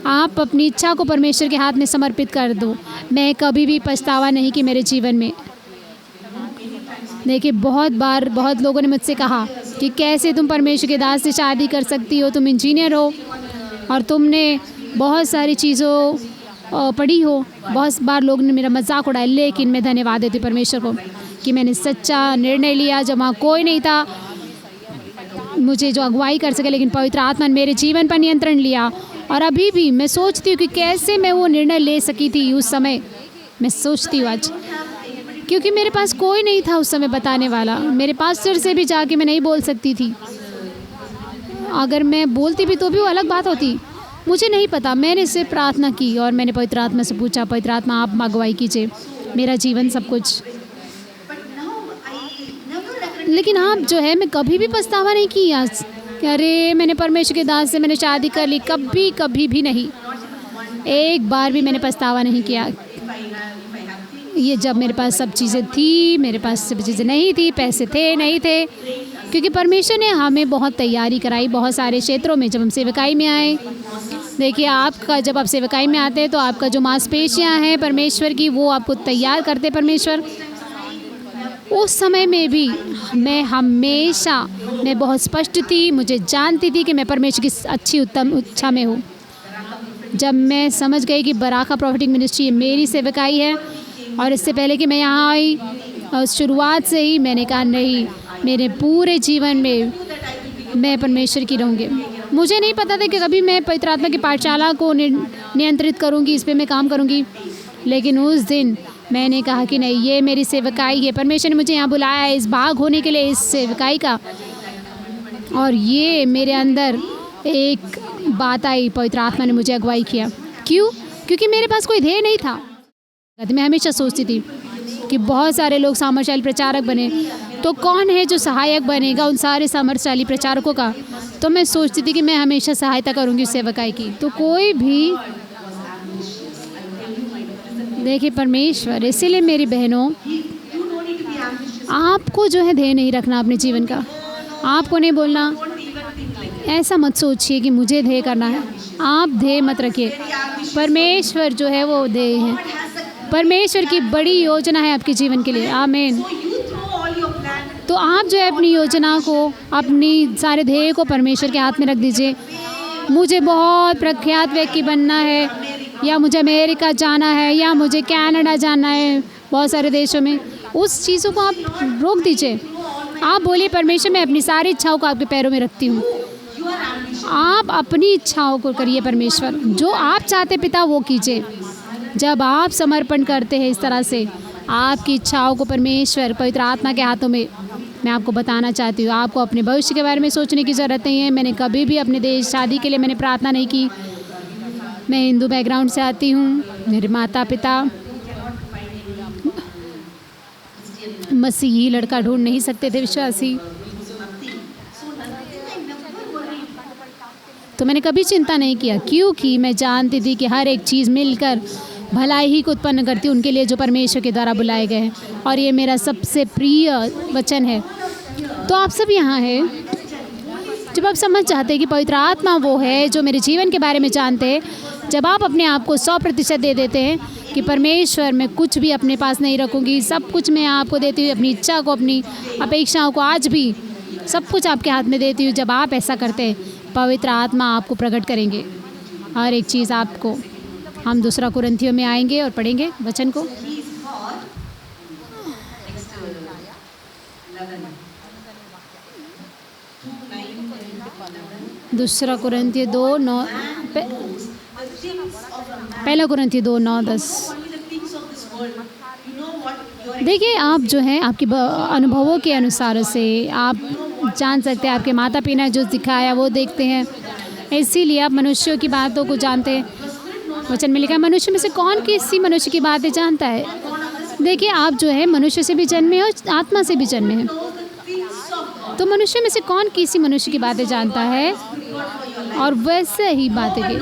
आप अपनी इच्छा को परमेश्वर के हाथ में समर्पित कर दो। मैं कभी भी पछतावा नहीं की मेरे जीवन में। देखिए बहुत बार बहुत लोगों ने मुझसे कहा कि कैसे तुम परमेश्वर के दास से शादी कर सकती हो, तुम इंजीनियर हो और तुमने बहुत सारी चीज़ों पढ़ी हो। बहुत बार लोगों ने मेरा मजाक उड़ाया, लेकिन मैं धन्यवाद देती परमेश्वर को कि मैंने सच्चा निर्णय लिया जब वहाँ कोई नहीं था मुझे जो अगुवाई कर सके, लेकिन पवित्र आत्मा ने मेरे जीवन पर नियंत्रण लिया। और अभी भी मैं सोचती हूँ कि कैसे मैं वो निर्णय ले सकी थी उस समय। मैं सोचती हूँ आज, क्योंकि मेरे पास कोई नहीं था उस समय बताने वाला। मेरे पास्टर से भी जाके मैं नहीं बोल सकती थी, अगर मैं बोलती भी तो भी वो अलग बात होती। मुझे नहीं पता, मैंने सिर्फ प्रार्थना की और मैंने पवित्र आत्मा से पूछा, पवित्र आत्मा आप अगुवाई कीजिए मेरा जीवन सब कुछ। लेकिन आप जो है, मैं कभी भी पछतावा नहीं की आज कि अरे मैंने परमेश्वर के दास से मैंने शादी कर ली, कभी कभी भी नहीं, एक बार भी मैंने पछतावा नहीं किया। ये जब मेरे पास सब चीज़ें थी, मेरे पास सब चीज़ें नहीं थी, पैसे थे नहीं थे, क्योंकि परमेश्वर ने हमें बहुत तैयारी कराई बहुत सारे क्षेत्रों में। जब हम सेवकाई में आए, देखिए आपका जब आप सेवकाई में आते हैं तो आपका जो मांसपेशियाँ हैं परमेश्वर की, वो आपको तैयार करते परमेश्वर। उस समय में भी मैं बहुत स्पष्ट थी, मुझे जानती थी कि मैं परमेश्वर की अच्छी उत्तम इच्छा में हूँ। जब मैं समझ गई कि बराका प्रोफेटिक मिनिस्ट्री मेरी सेवकाई है, और इससे पहले कि मैं यहाँ आई, और शुरुआत से ही मैंने कहा नहीं, मेरे पूरे जीवन में मैं परमेश्वर की रहूँगी। मुझे नहीं पता था कि कभी मैं पवित्र आत्मा की पाठशाला को नियंत्रित करूँगी, इस पर मैं काम करूँगी। लेकिन उस दिन मैंने कहा कि नहीं, ये मेरी सेवकाई है, परमेश्वर ने मुझे यहाँ बुलाया है इस भाग होने के लिए, इस सेवकाई का। और ये मेरे अंदर एक बात आई, पवित्र आत्मा ने मुझे अगुवाई किया। क्यों? क्योंकि मेरे पास कोई ध्येय नहीं था। मैं हमेशा सोचती थी कि बहुत सारे लोग सामर्थशाली प्रचारक बने, तो कौन है जो सहायक बनेगा उन सारे सामर्थशाली प्रचारकों का। तो मैं सोचती थी कि मैं हमेशा सहायता करूँगी उस सेवकाई की। तो कोई भी, देखिए परमेश्वर, इसीलिए मेरी बहनों, आपको जो है ध्येय नहीं रखना अपने जीवन का। आपको नहीं बोलना, ऐसा मत सोचिए कि मुझे ध्येय करना है। आप ध्येय मत रखिए, परमेश्वर जो है वो ध्येय है। परमेश्वर की बड़ी योजना है आपके जीवन के लिए। आमीन। तो आप जो है अपनी योजना को, अपनी सारे ध्येय को परमेश्वर के हाथ में रख दीजिए। मुझे बहुत प्रख्यात व्यक्ति बनना है, या मुझे अमेरिका जाना है, या मुझे कनाडा जाना है, बहुत सारे देशों में, उस चीज़ों को आप रोक दीजिए। आप बोलिए परमेश्वर, मैं अपनी सारी इच्छाओं को आपके पैरों में रखती हूँ। आप अपनी इच्छाओं को करिए परमेश्वर, जो आप चाहते पिता वो कीजिए। जब आप समर्पण करते हैं इस तरह से, आपकी इच्छाओं को परमेश्वर पवित्र आत्मा के हाथों में, मैं आपको बताना चाहती हूँ, आपको अपने भविष्य के बारे में सोचने की ज़रूरत नहीं है। मैंने कभी भी अपने देश शादी के लिए मैंने प्रार्थना नहीं की। मैं हिंदू बैकग्राउंड से आती हूँ। मेरे माता पिता मसीही लड़का ढूंढ नहीं सकते थे, विश्वासी। तो मैंने कभी चिंता नहीं किया, क्योंकि मैं जानती थी कि हर एक चीज़ मिलकर भलाई ही को उत्पन्न करती है उनके लिए जो परमेश्वर के द्वारा बुलाए गए हैं। और ये मेरा सबसे प्रिय वचन है। तो आप सब यहाँ हैं, जब आप समझ चाहते हैं कि पवित्र आत्मा वो है जो मेरे जीवन के बारे में जानते हैं, जब आप अपने आप को 100% दे देते हैं कि परमेश्वर, मैं कुछ भी अपने पास नहीं रखूँगी, सब कुछ मैं आपको देती हूँ, अपनी इच्छा को, अपनी अपेक्षाओं को, आज भी सब कुछ आपके हाथ में देती हूँ। जब आप ऐसा करते हैं, पवित्र आत्मा आपको प्रकट करेंगे हर एक चीज़ आपको। हम 2 कुरिन्थियों में आएंगे और पढ़ेंगे वचन को। 2 कुरिन्थियों 2:9, 1 कुरिन्थियों 2:9-10। देखिए, आप जो है आपके अनुभवों के अनुसार से आप जान सकते हैं, आपके माता पिता ने जो दिखाया वो देखते हैं, इसीलिए आप मनुष्यों की बातों को जानते हैं। वचन में लिखा है, मनुष्य में से कौन किसी मनुष्य की बातें जानता है। देखिए, आप जो है मनुष्य से भी जन्मे हो, आत्मा से भी जन्मे हैं। तो मनुष्य में से कौन किसी मनुष्य की बातें जानता है, और वैसे ही बातें भी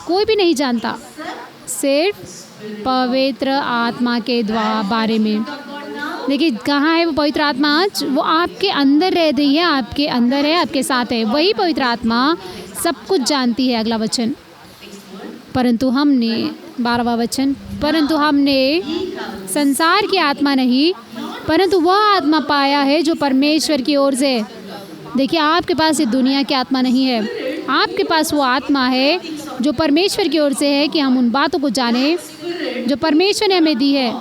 कोई भी नहीं जानता, सिर्फ पवित्र आत्मा के बारे में। देखिए, कहाँ है वो पवित्र आत्मा आज? वो आपके अंदर रह रही है, आपके अंदर है, आपके साथ है। वही पवित्र आत्मा सब कुछ जानती है। अगला वचन, परंतु हमने 12वां वचन, परंतु हमने संसार की आत्मा नहीं, परंतु वह आत्मा पाया है जो परमेश्वर की ओर से। देखिए, आपके पास ये दुनिया की आत्मा नहीं है, आपके पास वो आत्मा है जो परमेश्वर की ओर से है, कि हम उन बातों को जाने जो परमेश्वर ने हमें दी है,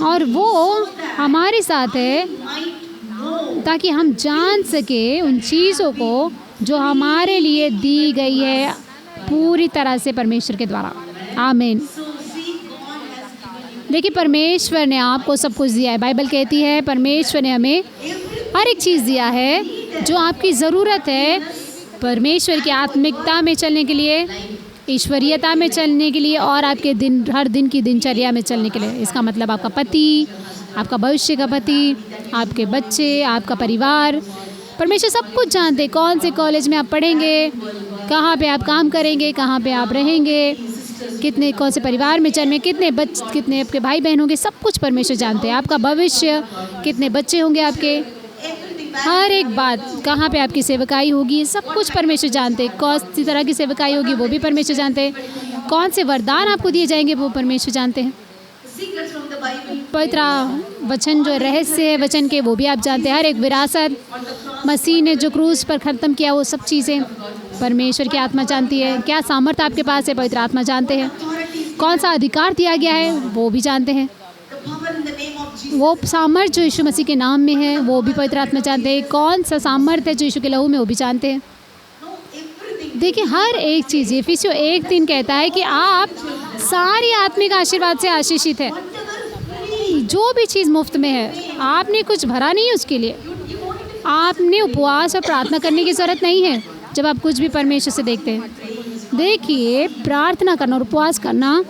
और वो हमारे साथ है ताकि हम जान सके उन चीज़ों को जो हमारे लिए दी गई है पूरी तरह से परमेश्वर के द्वारा। आमीन। देखिए, परमेश्वर ने आपको सब कुछ दिया है। बाइबल कहती है परमेश्वर ने हमें हर एक चीज़ दिया है जो आपकी ज़रूरत है परमेश्वर की आत्मिकता में चलने के लिए, ईश्वरीयता में चलने के लिए और आपके हर दिन की दिनचर्या में चलने के लिए। इसका मतलब आपका पति, आपका भविष्य का पति, आपके बच्चे, आपका परिवार। परमेश्वर सब कुछ जानते हैं। कौन से कॉलेज में आप पढ़ेंगे, कहाँ पे आप काम करेंगे, कहाँ पे आप रहेंगे, कितने कौन से परिवार में जन्मे, कितने आपके भाई बहन होंगे, सब कुछ परमेश्वर जानते हैं। आपका भविष्य, कितने बच्चे होंगे आपके, हर एक बात, कहाँ पे आपकी सेवकाई होगी, सब कुछ परमेश्वर जानते हैं। कौन सी तरह की सेवकाई होगी वो भी परमेश्वर जानते हैं। कौन से वरदान आपको दिए जाएंगे वो परमेश्वर जानते हैं। पवित्र वचन जो रहस्य है वचन के वो भी आप जानते हैं। हर एक विरासत मसीह ने जो क्रूस पर ख़त्म किया वो सब चीज़ें परमेश्वर की आत्मा जानती है। क्या सामर्थ्य आपके पास है पवित्र आत्मा जानते हैं। कौन सा अधिकार दिया गया है वो भी जानते हैं। वो सामर्थ्य जो यीशु मसीह के नाम में है वो भी पवित्र आत्मा जानते हैं। कौन सा सामर्थ्य है जो यीशु के लहू में वो भी जानते हैं। देखिए हर एक चीज़, इफिसियों 1:3 कहता है कि आप सारी आत्मिक आशीर्वाद से आशीषित है। जो भी चीज़ मुफ्त में है, आपने कुछ भरा नहीं है उसके लिए। आपने उपवास और प्रार्थना करने की ज़रूरत नहीं है जब आप कुछ भी परमेश्वर से देखते हैं। देखिए प्रार्थना करना और उपवास करना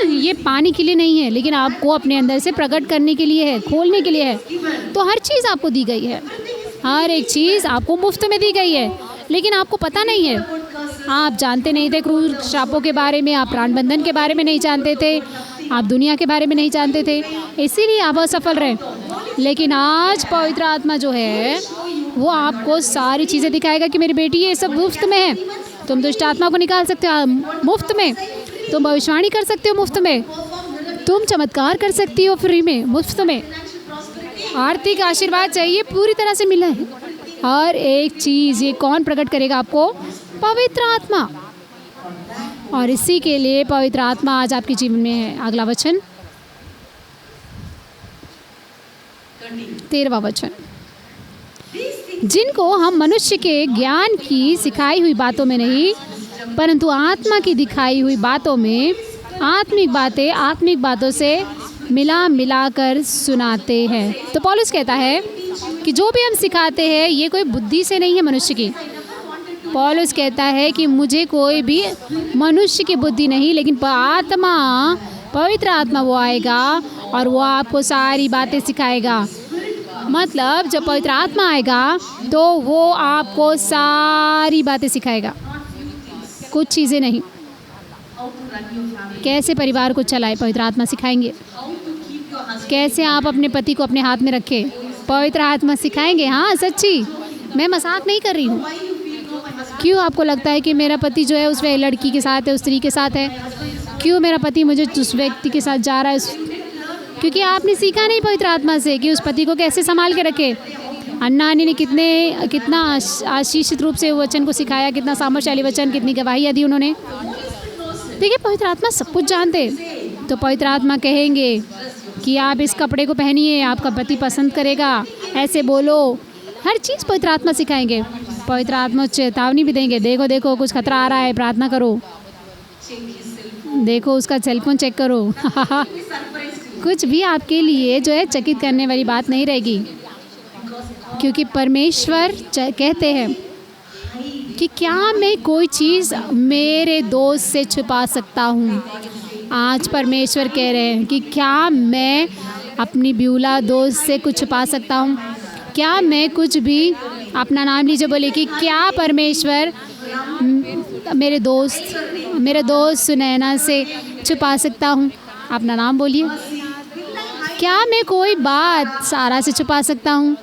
ये पाने के लिए नहीं है, लेकिन आपको अपने अंदर से प्रकट करने के लिए है, खोलने के लिए है। तो हर चीज़ आपको दी गई है, हर एक चीज़ आपको मुफ्त में दी गई है, लेकिन आपको पता नहीं है। आप जानते नहीं थे क्रूर श्रापों के बारे में, आप प्राण बंधन के बारे में नहीं जानते थे, आप दुनिया के बारे में नहीं जानते थे, इसीलिए आप असफल रहे। लेकिन आज पवित्र आत्मा जो है वो आपको सारी चीज़ें दिखाएगा कि मेरी बेटी ये सब मुफ्त में है। तुम दुष्ट आत्मा को निकाल सकते हो मुफ्त में, तुम भविष्यवाणी कर सकते हो मुफ्त में, तुम चमत्कार कर सकती हो फ्री में, मुफ्त में। आर्थिक आशीर्वाद चाहिए पूरी तरह से मिला है। हर एक चीज़ ये कौन प्रकट करेगा आपको? पवित्र आत्मा। और इसी के लिए पवित्र आत्मा आज आपके जीवन में है। अगला वचन 13वां वचन, जिनको हम मनुष्य के ज्ञान की सिखाई हुई बातों में नहीं परंतु आत्मा की दिखाई हुई बातों में आत्मिक बातों से मिला कर सुनाते हैं। तो पौलुस कहता है कि जो भी हम सिखाते हैं ये कोई बुद्धि से नहीं है मनुष्य की। पौलुस कहता है कि मुझे कोई भी मनुष्य की बुद्धि नहीं, लेकिन पवित्र आत्मा वो आएगा और वो आपको सारी बातें सिखाएगा। मतलब जब पवित्र आत्मा आएगा तो वो आपको सारी बातें सिखाएगा, कुछ चीज़ें नहीं। कैसे परिवार को चलाए पवित्र आत्मा सिखाएंगे। कैसे आप अपने पति को अपने हाथ में रखें पवित्र आत्मा सिखाएंगे। हाँ सच्ची, मैं मजाक नहीं कर रही हूँ। क्यों आपको लगता है कि मेरा पति जो है उस लड़की के साथ है, उस स्त्री के साथ है? क्यों मेरा पति मुझे उस व्यक्ति के साथ जा रहा है? क्योंकि आपने सीखा नहीं पवित्र आत्मा से कि उस पति को कैसे संभाल के रखे। अन्ना अन्नी ने कितना आशीषित रूप से वचन को सिखाया, कितना सामर्थ्यशाली वचन, कितनी गवाही दी उन्होंने। देखिए पवित्र आत्मा सब कुछ जानते। तो पवित्र आत्मा कहेंगे कि आप इस कपड़े को पहनिए, आपका पति पसंद करेगा, ऐसे बोलो। हर चीज़ पवित्र आत्मा सिखाएंगे। पवित्र आत्मा चेतावनी भी देंगे, देखो देखो कुछ खतरा आ रहा है, प्रार्थना करो, देखो उसका सेलफोन चेक करो। कुछ भी आपके लिए जो है चकित करने वाली बात नहीं रहेगी, क्योंकि परमेश्वर कहते हैं कि क्या मैं कोई चीज़ मेरे दोस्त से छुपा सकता हूँ। आज परमेश्वर कह रहे हैं कि क्या मैं अपनी ब्यूला दोस्त से कुछ छुपा सकता हूँ? क्या मैं कुछ भी, अपना नाम लीजिए, बोले कि क्या परमेश्वर मेरे दोस्त सुनैना से छुपा सकता हूँ? अपना नाम बोलिए। क्या मैं कोई बात सारा से छुपा सकता हूँ?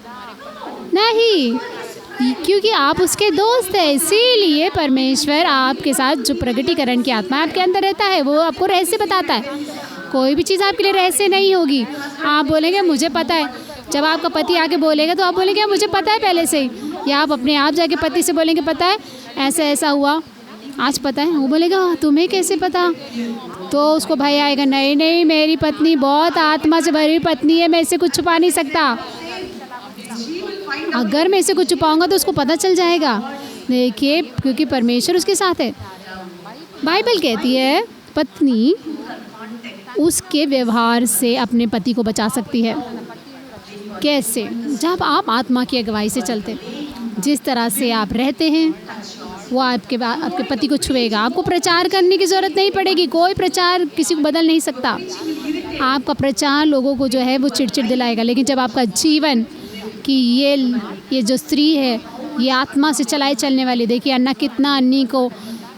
नहीं, क्योंकि आप उसके दोस्त हैं। इसीलिए परमेश्वर आपके साथ जो प्रगटीकरण की आत्मा आपके अंदर रहता है वो आपको रहस्य बताता है। कोई भी चीज़ आपके लिए रहस्य नहीं होगी। आप बोलेंगे मुझे पता है, जब आपका पति आके बोलेगा तो आप बोलेंगे मुझे पता है पहले से ही। या आप अपने आप जाके पति से बोलेंगे पता है ऐसा ऐसा हुआ, आज पता है। वो बोलेगा तुम्हें कैसे पता? तो उसको भय आएगा, नहीं मेरी पत्नी बहुत आत्मा से भरी हुई पत्नी है, मैं इसे कुछ छुपा नहीं सकता। अगर मैं इसे कुछ छुपाऊंगा तो उसको पता चल जाएगा। देखिए क्योंकि परमेश्वर उसके साथ है। बाइबल कहती है पत्नी उसके व्यवहार से अपने पति को बचा सकती है। कैसे? जब आप आत्मा की अगुवाई से चलते। जिस तरह से आप रहते हैं वो आपके पति को छुएगा। आपको प्रचार करने की ज़रूरत नहीं पड़ेगी, कोई प्रचार किसी को बदल नहीं सकता। आपका प्रचार लोगों को जो है वो चिड़चिड़ दिलाएगा, लेकिन जब आपका जीवन कि ये जो स्त्री है ये आत्मा से चलाए चलने वाली, देखिए अन्ना कितना अन्नी को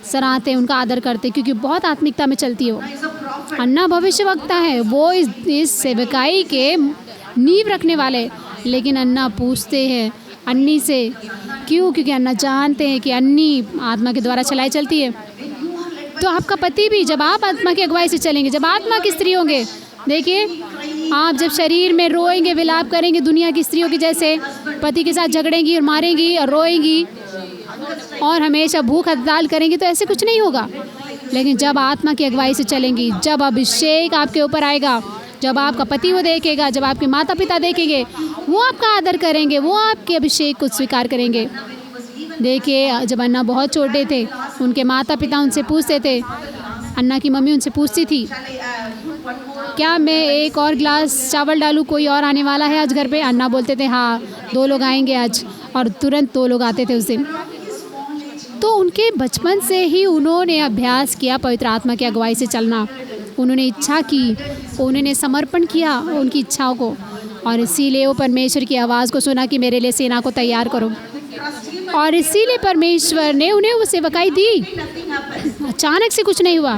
सराहते, उनका आदर करते, क्योंकि बहुत आत्मिकता में चलती है वो। अन्ना भविष्यवक्ता है, वो इस सेवकाई के नींव रखने वाले, लेकिन अन्ना पूछते हैं अन्नी से, क्यों? क्योंकि अन्ना जानते हैं कि अन्नी आत्मा के द्वारा चलाई चलती है। तो आपका पति भी, जब आप आत्मा की अगुवाई से चलेंगे, जब आत्मा की स्त्री होंगे, देखिए आप जब शरीर में रोएंगे, विलाप करेंगे दुनिया की स्त्रियों की जैसे, पति के साथ झगड़ेंगी और मारेंगी और रोएंगी और हमेशा भूख हड़ताल करेंगी, तो ऐसे कुछ नहीं होगा। लेकिन जब आत्मा की अगुवाई से चलेंगी, जब अभिषेक आपके ऊपर आएगा, जब आपका पति वो देखेगा, जब आपके माता पिता देखेंगे, वो आपका आदर करेंगे, वो आपके अभिषेक को स्वीकार करेंगे। देखिए जब अन्ना बहुत छोटे थे, उनके माता पिता उनसे पूछते थे, अन्ना की मम्मी उनसे पूछती थी, क्या मैं एक और गिलास चावल डालूं, कोई और आने वाला है आज घर पे? अन्ना बोलते थे हाँ 2 लोग आएंगे आज, और तुरंत 2 लोग आते थे उस दिन। तो उनके बचपन से ही उन्होंने अभ्यास किया पवित्र आत्मा की अगुवाई से चलना। उन्होंने इच्छा की, उन्होंने समर्पण किया उनकी इच्छाओं को, और इसीलिए वो परमेश्वर की आवाज़ को सुना कि मेरे लिए सेना को तैयार करो, और इसीलिए परमेश्वर ने उन्हें वो सेवकाई दी। अचानक से कुछ नहीं हुआ,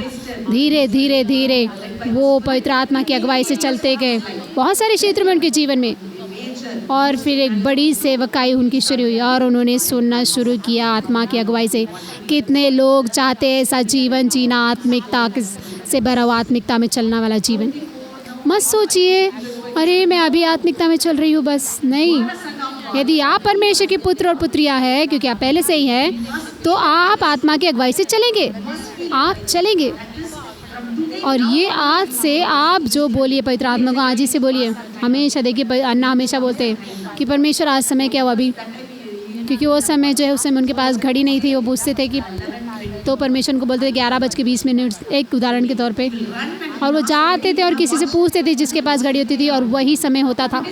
धीरे धीरे धीरे वो पवित्र आत्मा की अगुवाई से चलते गए बहुत सारे क्षेत्रों में उनके जीवन में, और फिर एक बड़ी सेवकाई उनकी शुरू हुई और उन्होंने सुनना शुरू किया आत्मा की अगुवाई से। कितने लोग चाहते हैं ऐसा जीवन जीना, आत्मिकता से भरा हुआ, आत्मिकता में चलना वाला जीवन। मत सोचिए अरे मैं अभी आत्मिकता में चल रही हूँ, बस नहीं। यदि आप परमेश्वर के पुत्र और पुत्रियाँ हैं, क्योंकि आप पहले से ही हैं, तो आप आत्मा की अगुवाई से चलेंगे, आप चलेंगे। और ये आज से आप जो बोलिए पवित्र आत्मा को, आज ही से बोलिए। हमेशा देखिए अन्ना हमेशा बोलते हैं कि परमेश्वर आज समय क्या हुआ अभी, क्योंकि वो समय जो है उस समय उनके पास घड़ी नहीं थी। वो पूछते थे कि, तो परमेश्वर को बोलते थे 11:20, एक उदाहरण के तौर पे, और वो जाते थे और किसी से पूछते थे जिसके पास घड़ी होती थी, और वही समय होता था।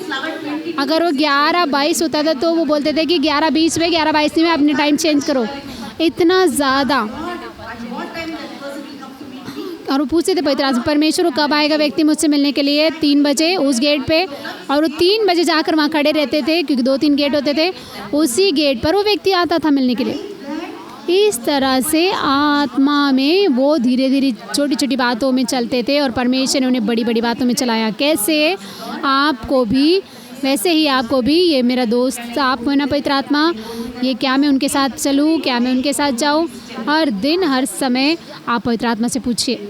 अगर वो 11:22 होता था तो वो बोलते थे कि 11:20 में, 11:22 में अपने टाइम चेंज करो, इतना ज़्यादा। और वो पूछते थे पवित्र आत्मा, परमेश्वर वो कब आएगा व्यक्ति मुझसे मिलने के लिए? 3 बजे उस गेट पे, और वो 3 बजे जाकर वहाँ खड़े रहते थे, क्योंकि 2-3 गेट होते थे, उसी गेट पर वो व्यक्ति आता था मिलने के लिए। इस तरह से आत्मा में वो धीरे धीरे छोटी छोटी बातों में चलते थे, और परमेश्वर ने उन्हें बड़ी बड़ी बातों में चलाया। कैसे? आपको भी वैसे ही, आपको भी। ये मेरा दोस्त आप हो ना पवित्र आत्मा, ये क्या मैं उनके साथ चलूँ, क्या मैं उनके साथ जाऊँ? हर दिन हर समय आप पवित्र आत्मा से पूछिए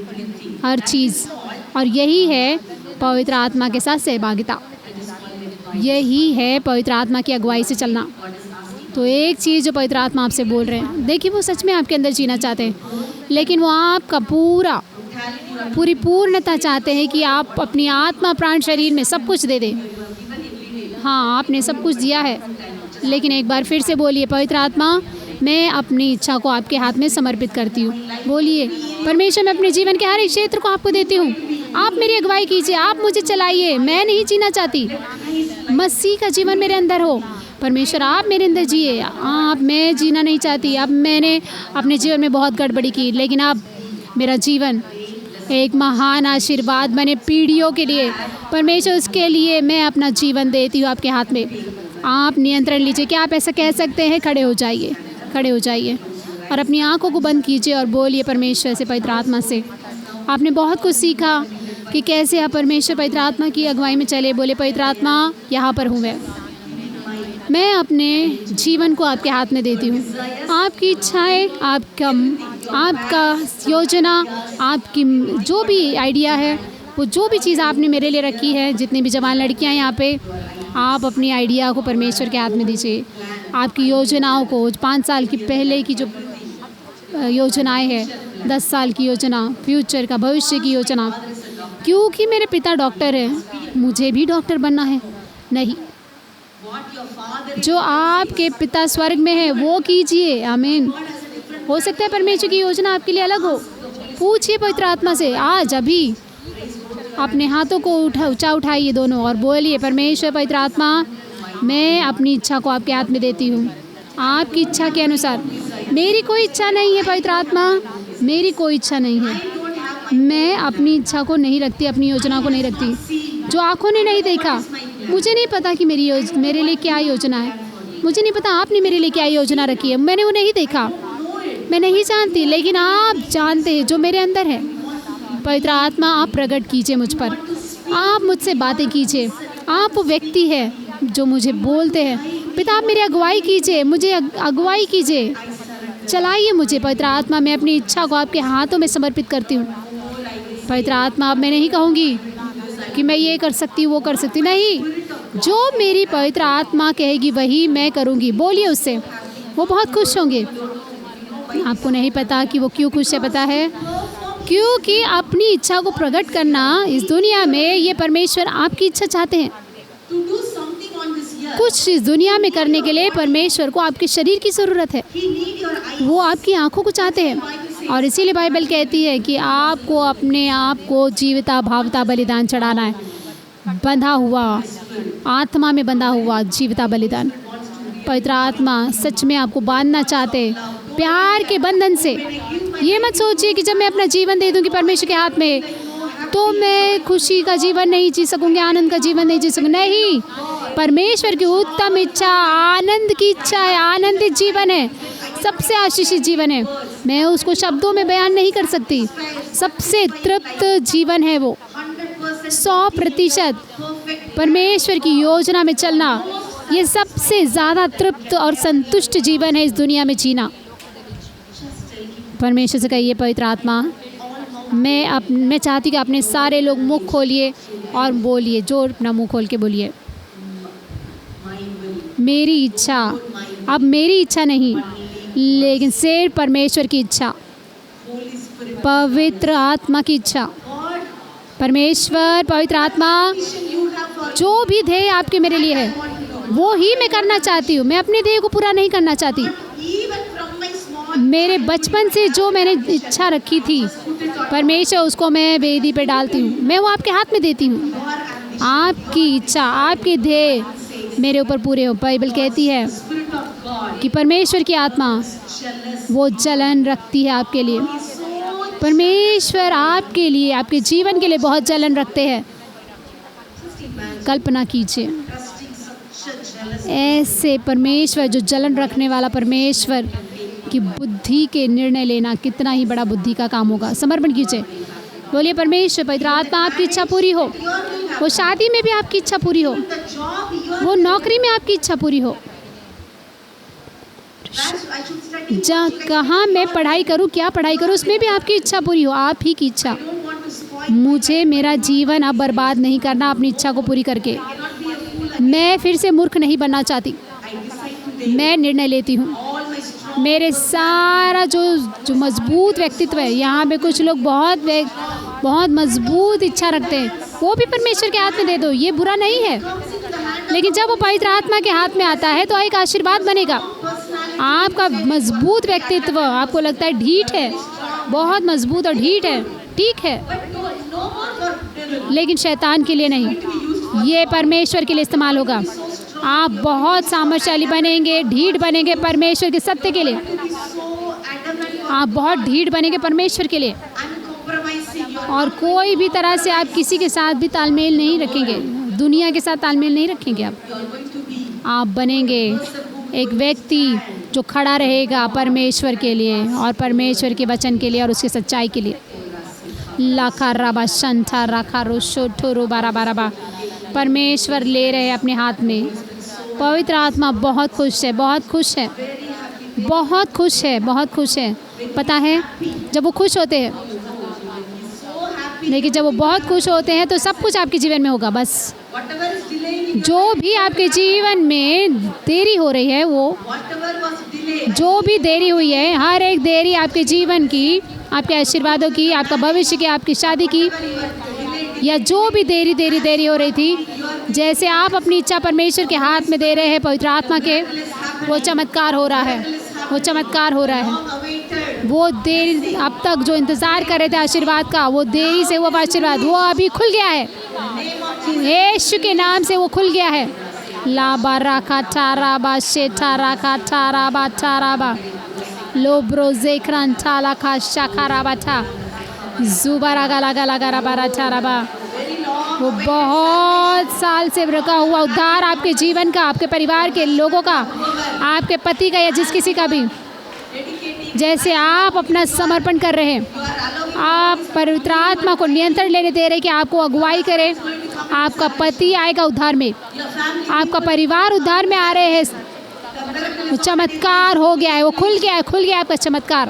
हर चीज़, और यही है पवित्र आत्मा के साथ सहभागिता, यही है पवित्र आत्मा की अगुवाई से चलना। तो एक चीज़ जो पवित्र आत्मा आपसे बोल रहे हैं, देखिए वो सच में आपके अंदर जीना चाहते हैं, लेकिन वो आपका पूरी पूर्णता चाहते हैं कि आप अपनी आत्मा प्राण शरीर में सब कुछ दे दें। हाँ, आपने सब कुछ दिया है, लेकिन एक बार फिर से बोलिए पवित्र आत्मा, मैं अपनी इच्छा को आपके हाथ में समर्पित करती हूँ। बोलिए परमेश्वर, मैं अपने जीवन के हर एक क्षेत्र को आपको देती हूँ, आप मेरी अगुवाई कीजिए, आप मुझे चलाइए। मैं नहीं जीना चाहती, मसीह का जीवन मेरे अंदर हो। परमेश्वर आप मेरे अंदर जिए। आप, मैं जीना नहीं चाहती। अब मैंने अपने जीवन में बहुत गड़बड़ी की, लेकिन अब मेरा जीवन एक महान आशीर्वाद बने पीढ़ियों के लिए। परमेश्वर, उसके लिए मैं अपना जीवन देती हूँ आपके हाथ में। आप नियंत्रण लीजिए। क्या आप ऐसा कह सकते हैं? खड़े हो जाइए, खड़े हो जाइए और अपनी आंखों को बंद कीजिए और बोलिए परमेश्वर से, पवित्र आत्मा से। आपने बहुत कुछ सीखा कि कैसे आप परमेश्वर पवित्र आत्मा की अगुवाई में चले। बोले पवित्र आत्मा, यहाँ पर हूँ मैं अपने जीवन को आपके हाथ में देती हूँ। आपकी इच्छाएं, आपका योजना, आपकी जो भी आइडिया है, वो जो भी चीज़ आपने मेरे लिए रखी है, जितनी भी जवान लड़कियाँ यहाँ पे, आप अपनी आइडिया को परमेश्वर के हाथ में दीजिए। आपकी योजनाओं को, 5 साल की पहले की जो योजनाएं हैं, 10 साल की योजना, फ्यूचर का, भविष्य की योजना। क्योंकि मेरे पिता डॉक्टर हैं, मुझे भी डॉक्टर बनना है? नहीं, जो आपके पिता स्वर्ग में है वो कीजिए। आमीन। हो सकता है परमेश्वर की योजना आपके लिए अलग हो। पूछिए पवित्र आत्मा से आज, अभी अपने हाथों को ऊंचा उठाइए दोनों और बोलिए परमेश्वर पवित्र आत्मा, मैं अपनी इच्छा को आपके हाथ में देती हूँ। आपकी इच्छा के अनुसार। मेरी कोई इच्छा नहीं है पवित्र आत्मा, मेरी कोई इच्छा नहीं है। मैं अपनी इच्छा को नहीं रखती, अपनी योजना को नहीं रखती। जो आँखों ने नहीं देखा, मुझे नहीं पता कि मेरे लिए क्या योजना है। मुझे नहीं पता आपने मेरे लिए क्या योजना रखी है। मैंने वो नहीं देखा, मैं नहीं जानती, लेकिन आप जानते हैं जो मेरे अंदर है। पवित्र आत्मा, आप प्रकट कीजिए मुझ पर, आप मुझसे बातें कीजिए। आप वो व्यक्ति है जो मुझे बोलते हैं। पिता, आप मेरी अगुवाई कीजिए, मुझे अगुवाई कीजिए, चलाइए मुझे। पवित्र आत्मा, मैं अपनी इच्छा को आपके हाथों में समर्पित करती हूँ। पवित्र आत्मा, अब मैं नहीं कहूँगी कि मैं ये कर सकती हूँ, वो कर सकती, नहीं। जो मेरी पवित्र आत्मा कहेगी वही मैं करूँगी। बोलिए उससे, वो बहुत खुश होंगे। आपको नहीं पता कि वो क्यों खुश है, पता है? क्योंकि अपनी इच्छा को प्रकट करना इस दुनिया में, ये परमेश्वर आपकी इच्छा चाहते हैं। कुछ इस दुनिया में करने के लिए परमेश्वर को आपके शरीर की ज़रूरत है। वो आपकी आंखों को चाहते हैं। और इसीलिए बाइबल कहती है कि आपको अपने आप को जीविता भावता बलिदान चढ़ाना है। बंधा हुआ, आत्मा में बंधा हुआ जीविता बलिदान। पवित्र आत्मा सच में आपको बांधना चाहते प्यार के बंधन से। ये मत सोचिए कि जब मैं अपना जीवन दे दूंगी परमेश्वर के हाथ में तो मैं खुशी का जीवन नहीं जी सकूंगी, आनंद का जीवन नहीं जी सकूंगी। नहीं, परमेश्वर की उत्तम इच्छा आनंद की इच्छा है, आनंदित जीवन है, सबसे आशीषित जीवन है। मैं उसको शब्दों में बयान नहीं कर सकती। सबसे तृप्त जीवन है वो, 100% परमेश्वर की योजना में चलना। ये सबसे ज़्यादा तृप्त और संतुष्ट जीवन है इस दुनिया में जीना। परमेश्वर से कहिए, पवित्र आत्मा, मैं चाहती हूँ कि अपने सारे लोग मुख खोलिए और बोलिए, जो अपना मुंह खोल के बोलिए, मेरी इच्छा, अब मेरी इच्छा नहीं लेकिन सिर्फ परमेश्वर की इच्छा, पवित्र आत्मा की इच्छा। परमेश्वर, पवित्र आत्मा, जो भी ध्येय आपके मेरे लिए है वो ही मैं करना चाहती हूँ। मैं अपने ध्येय को पूरा नहीं करना चाहती। मेरे बचपन से जो मैंने इच्छा रखी थी परमेश्वर, उसको मैं वेदी पे डालती हूँ, मैं वो आपके हाथ में देती हूँ। आपकी इच्छा, आपके ध्येय मेरे ऊपर पूरे हो। बाइबल कहती है कि परमेश्वर की आत्मा वो जलन रखती है आपके लिए। परमेश्वर आपके लिए, आपके जीवन के लिए बहुत जलन रखते हैं। कल्पना कीजिए, ऐसे परमेश्वर, जो जलन रखने वाला परमेश्वर की बुद्धि के निर्णय लेना कितना ही बड़ा बुद्धि का काम होगा। समर्पण कीजिए, बोलिए, परमेश्वर, पवित्र आत्मा, आपकी इच्छा पूरी हो। वो शादी में भी आपकी इच्छा पूरी हो, वो नौकरी में आपकी इच्छा पूरी हो। कहाँ मैं पढ़ाई करूँ, क्या पढ़ाई करूँ, उसमें भी आपकी इच्छा पूरी हो। आप ही की इच्छा। मुझे मेरा जीवन अब बर्बाद नहीं करना अपनी इच्छा को पूरी करके। मैं फिर से मूर्ख नहीं बनना चाहती। मैं निर्णय लेती हूँ। मेरे सारा जो मजबूत व्यक्तित्व है, यहाँ पे कुछ लोग बहुत मजबूत इच्छा रखते हैं, वो भी परमेश्वर के हाथ में दे दो। ये बुरा नहीं है, लेकिन जब वो पवित्र आत्मा के हाथ में आता है तो एक आशीर्वाद बनेगा। आपका मजबूत व्यक्तित्व आपको लगता है ढीठ है, बहुत मजबूत और ढीठ है, ठीक है, लेकिन शैतान के लिए नहीं, ये परमेश्वर के लिए इस्तेमाल होगा। आप बहुत सामर्थ्यशाली बनेंगे, ढीठ बनेंगे परमेश्वर के सत्य के लिए। आप बहुत ढीठ बनेंगे परमेश्वर के लिए, और कोई भी तरह से आप किसी के साथ भी तालमेल नहीं रखेंगे, दुनिया के साथ तालमेल नहीं रखेंगे। आप बनेंगे एक व्यक्ति जो खड़ा रहेगा परमेश्वर के लिए और परमेश्वर के वचन के लिए और उसकी सच्चाई के लिए। लाखा राबा शंथा राखा रोशो ठोरो बारा बारा बा। परमेश्वर ले रहे हैं अपने हाथ में। पवित्र आत्मा बहुत खुश है, बहुत खुश है, बहुत खुश है, बहुत खुश है। पता है, जब वो खुश होते हैं, लेकिन जब वो बहुत खुश होते हैं तो सब कुछ आपके जीवन में होगा। बस जो भी आपके जीवन में देरी हो रही है, वो जो भी देरी हुई है, हर एक देरी आपके जीवन की, आपके आशीर्वादों की, आपका भविष्य की, आपकी शादी की, या जो भी देरी हो रही थी, जैसे आप अपनी इच्छा परमेश्वर के हाथ में दे रहे हैं पवित्र आत्मा के, वो चमत्कार हो रहा है, वो चमत्कार हो रहा है। वो देर अब तक जो इंतज़ार कर रहे थे आशीर्वाद का, वो देरी से वो आशीर्वाद वो अभी खुल गया है। यीशु के नाम से वो खुल गया है। ला बारा का तारा बा शे तारा का तारा बा लो ब्रोजे क्रांताला का शाखारा बा जुबारा गला गला गरा बारा तारा बा। वो बहुत साल से रुका हुआ उद्धार आपके जीवन का, आपके परिवार के लोगों का, आपके पति का या जिस किसी का भी, जैसे आप अपना समर्पण कर रहे हैं, आप पवित्र आत्मा को नियंत्रण लेने दे रहे कि आपको अगुवाई करे। आपका पति आएगा उद्धार में, आपका परिवार उद्धार में आ रहे हैं। चमत्कार हो गया है, वो खुल गया है आपका चमत्कार।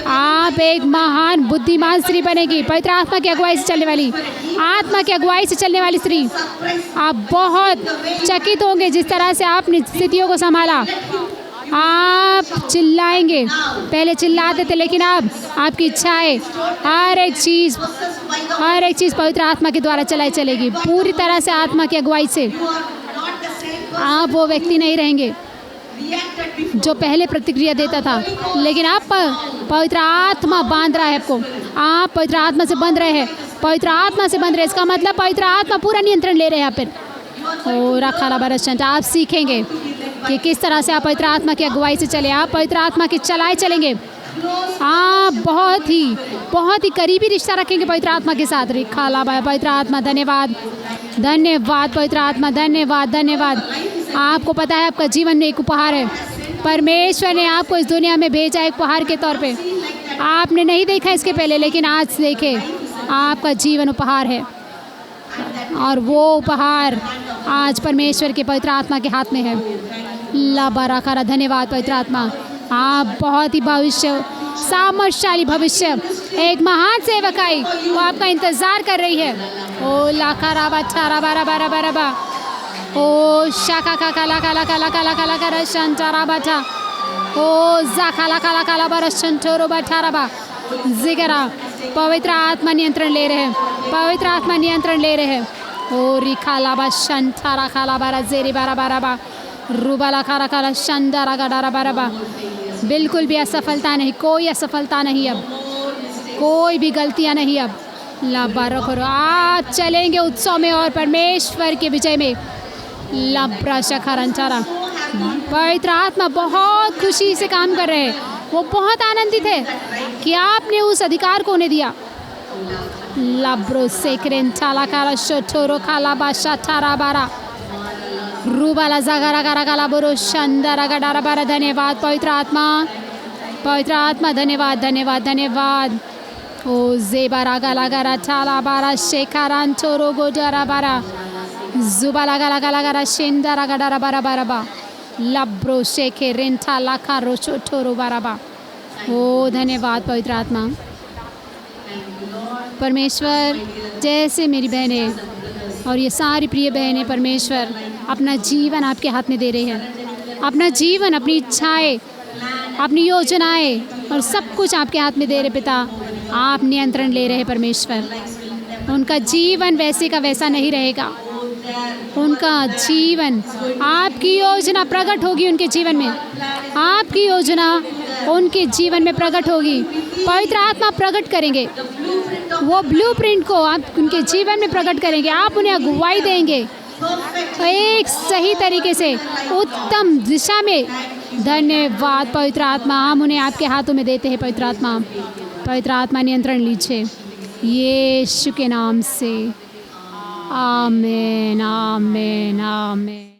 आप एक महान बुद्धिमान स्त्री बनेगी, पवित्र आत्मा की अगुवाई से चलने वाली, आत्मा की अगुवाई से चलने वाली स्त्री। आप बहुत चकित होंगे जिस तरह से आपने स्थितियों को संभाला। आप चिल्लाएंगे, पहले चिल्लाते थे, लेकिन अब आपकी इच्छा है हर एक चीज़ पवित्र आत्मा के द्वारा चलाई चलेगी, पूरी तरह से आत्मा की अगुवाई से। आप वो व्यक्ति नहीं रहेंगे जो पहले प्रतिक्रिया देता था, लेकिन आप पवित्र आत्मा बांध रहा है आपको। आप पवित्र आत्मा से बंध रहे हैं, पवित्र आत्मा से बंध रहे। इसका मतलब पवित्र आत्मा पूरा नियंत्रण ले रहे हैं आप पर। ओ रखा बरसंट, आप सीखेंगे कि किस तरह से आप पवित्र आत्मा की अगुवाई से चले, आप पवित्र आत्मा की चलाए चलेंगे। आप बहुत ही करीबी रिश्ता रखेंगे पवित्र आत्मा के साथ। रिखाला पवित्र आत्मा धन्यवाद, धन्यवाद पवित्र आत्मा, धन्यवाद धन्यवाद। आपको पता है आपका जीवन में एक उपहार है, परमेश्वर ने आपको इस दुनिया में भेजा एक उपहार के तौर पे। आपने नहीं देखा इसके पहले, लेकिन आज देखे, आपका जीवन उपहार है, और वो उपहार आज परमेश्वर के पवित्र आत्मा के हाथ में है। ला बाराकारा, धन्यवाद पवित्र आत्मा। आप बहुत ही भविष्य, सामर्थशाली भविष्य, एक महान सेवकाई वो आपका इंतजार कर रही है। ओ लाखारा बारा बारा बारा बारा बा, ओ शाखा का काला काला काला काला काला काला शंचारा बाटा, ओ जा काला काला काला बारा शंचोरो बाठारा बा जिगरा। पवित्र आत्मा नियंत्रण ले रहे हैं, पवित्र आत्मा नियंत्रण ले रहे हैं। ओ रिखाला बा शंचारा काला बारा जेरी बारा बारा बा रूबाला खारा काला शंदारा गडारा बारा बा। बिल्कुल भी असफलता नहीं, कोई असफलता नहीं, अब कोई भी गलतियां नहीं। अब लाबारा करो, आप चलेंगे उत्सव में और परमेश्वर के विजय में। लाब्रा शखरंचारा, पवित्र आत्मा बहुत खुशी से काम कर रहे हैं, वो बहुत आनंदित है कि आपने उस अधिकार को उन्हें दिया। लाब्रो सेक्रेन चाला काला शोठोरो खाला बाशा थारा बारा रूबाला जागारा गारा गाला बोरो शंदारा गडारा बारा। धन्यवाद पवित्र आत्मा, पवित्र आत्मा, धन्यवाद धन्यवाद धन्यवाद। ओ जेबारा गाला गारा चाला बारा शेखारान चोरो गोजारा बारा जुबाला गाला गाला गारा शेंदारा गडारा बारा बारा बा लब्रो शेखे रेंथा लाखा रोचो ठोरो बारा बा। ओ धन्यवाद पवित्र आत्मा। परमेश्वर, जैसे मेरी बहनें और ये सारी प्रिय बहनें परमेश्वर अपना जीवन आपके हाथ में दे रहे हैं, अपना जीवन, अपनी इच्छाएं, अपनी योजनाएं और सब कुछ आपके हाथ में दे रहे पिता। आप नियंत्रण ले रहे हैं परमेश्वर। उनका जीवन वैसे का वैसा नहीं रहेगा, उनका जीवन, आपकी योजना प्रकट होगी उनके जीवन में, आपकी योजना उनके जीवन में प्रकट होगी। पवित्र आत्मा प्रकट करेंगे, वो ब्लूप्रिंट को आप उनके जीवन में प्रकट करेंगे। आप उन्हें अगुवाई देंगे एक सही तरीके से, उत्तम दिशा में। धन्यवाद पवित्र आत्मा, हम उन्हें आपके हाथों में देते हैं। पवित्र आत्मा, पवित्र आत्मा नियंत्रण लीजिए यीशु के नाम से। आमीन आमीन आमीन।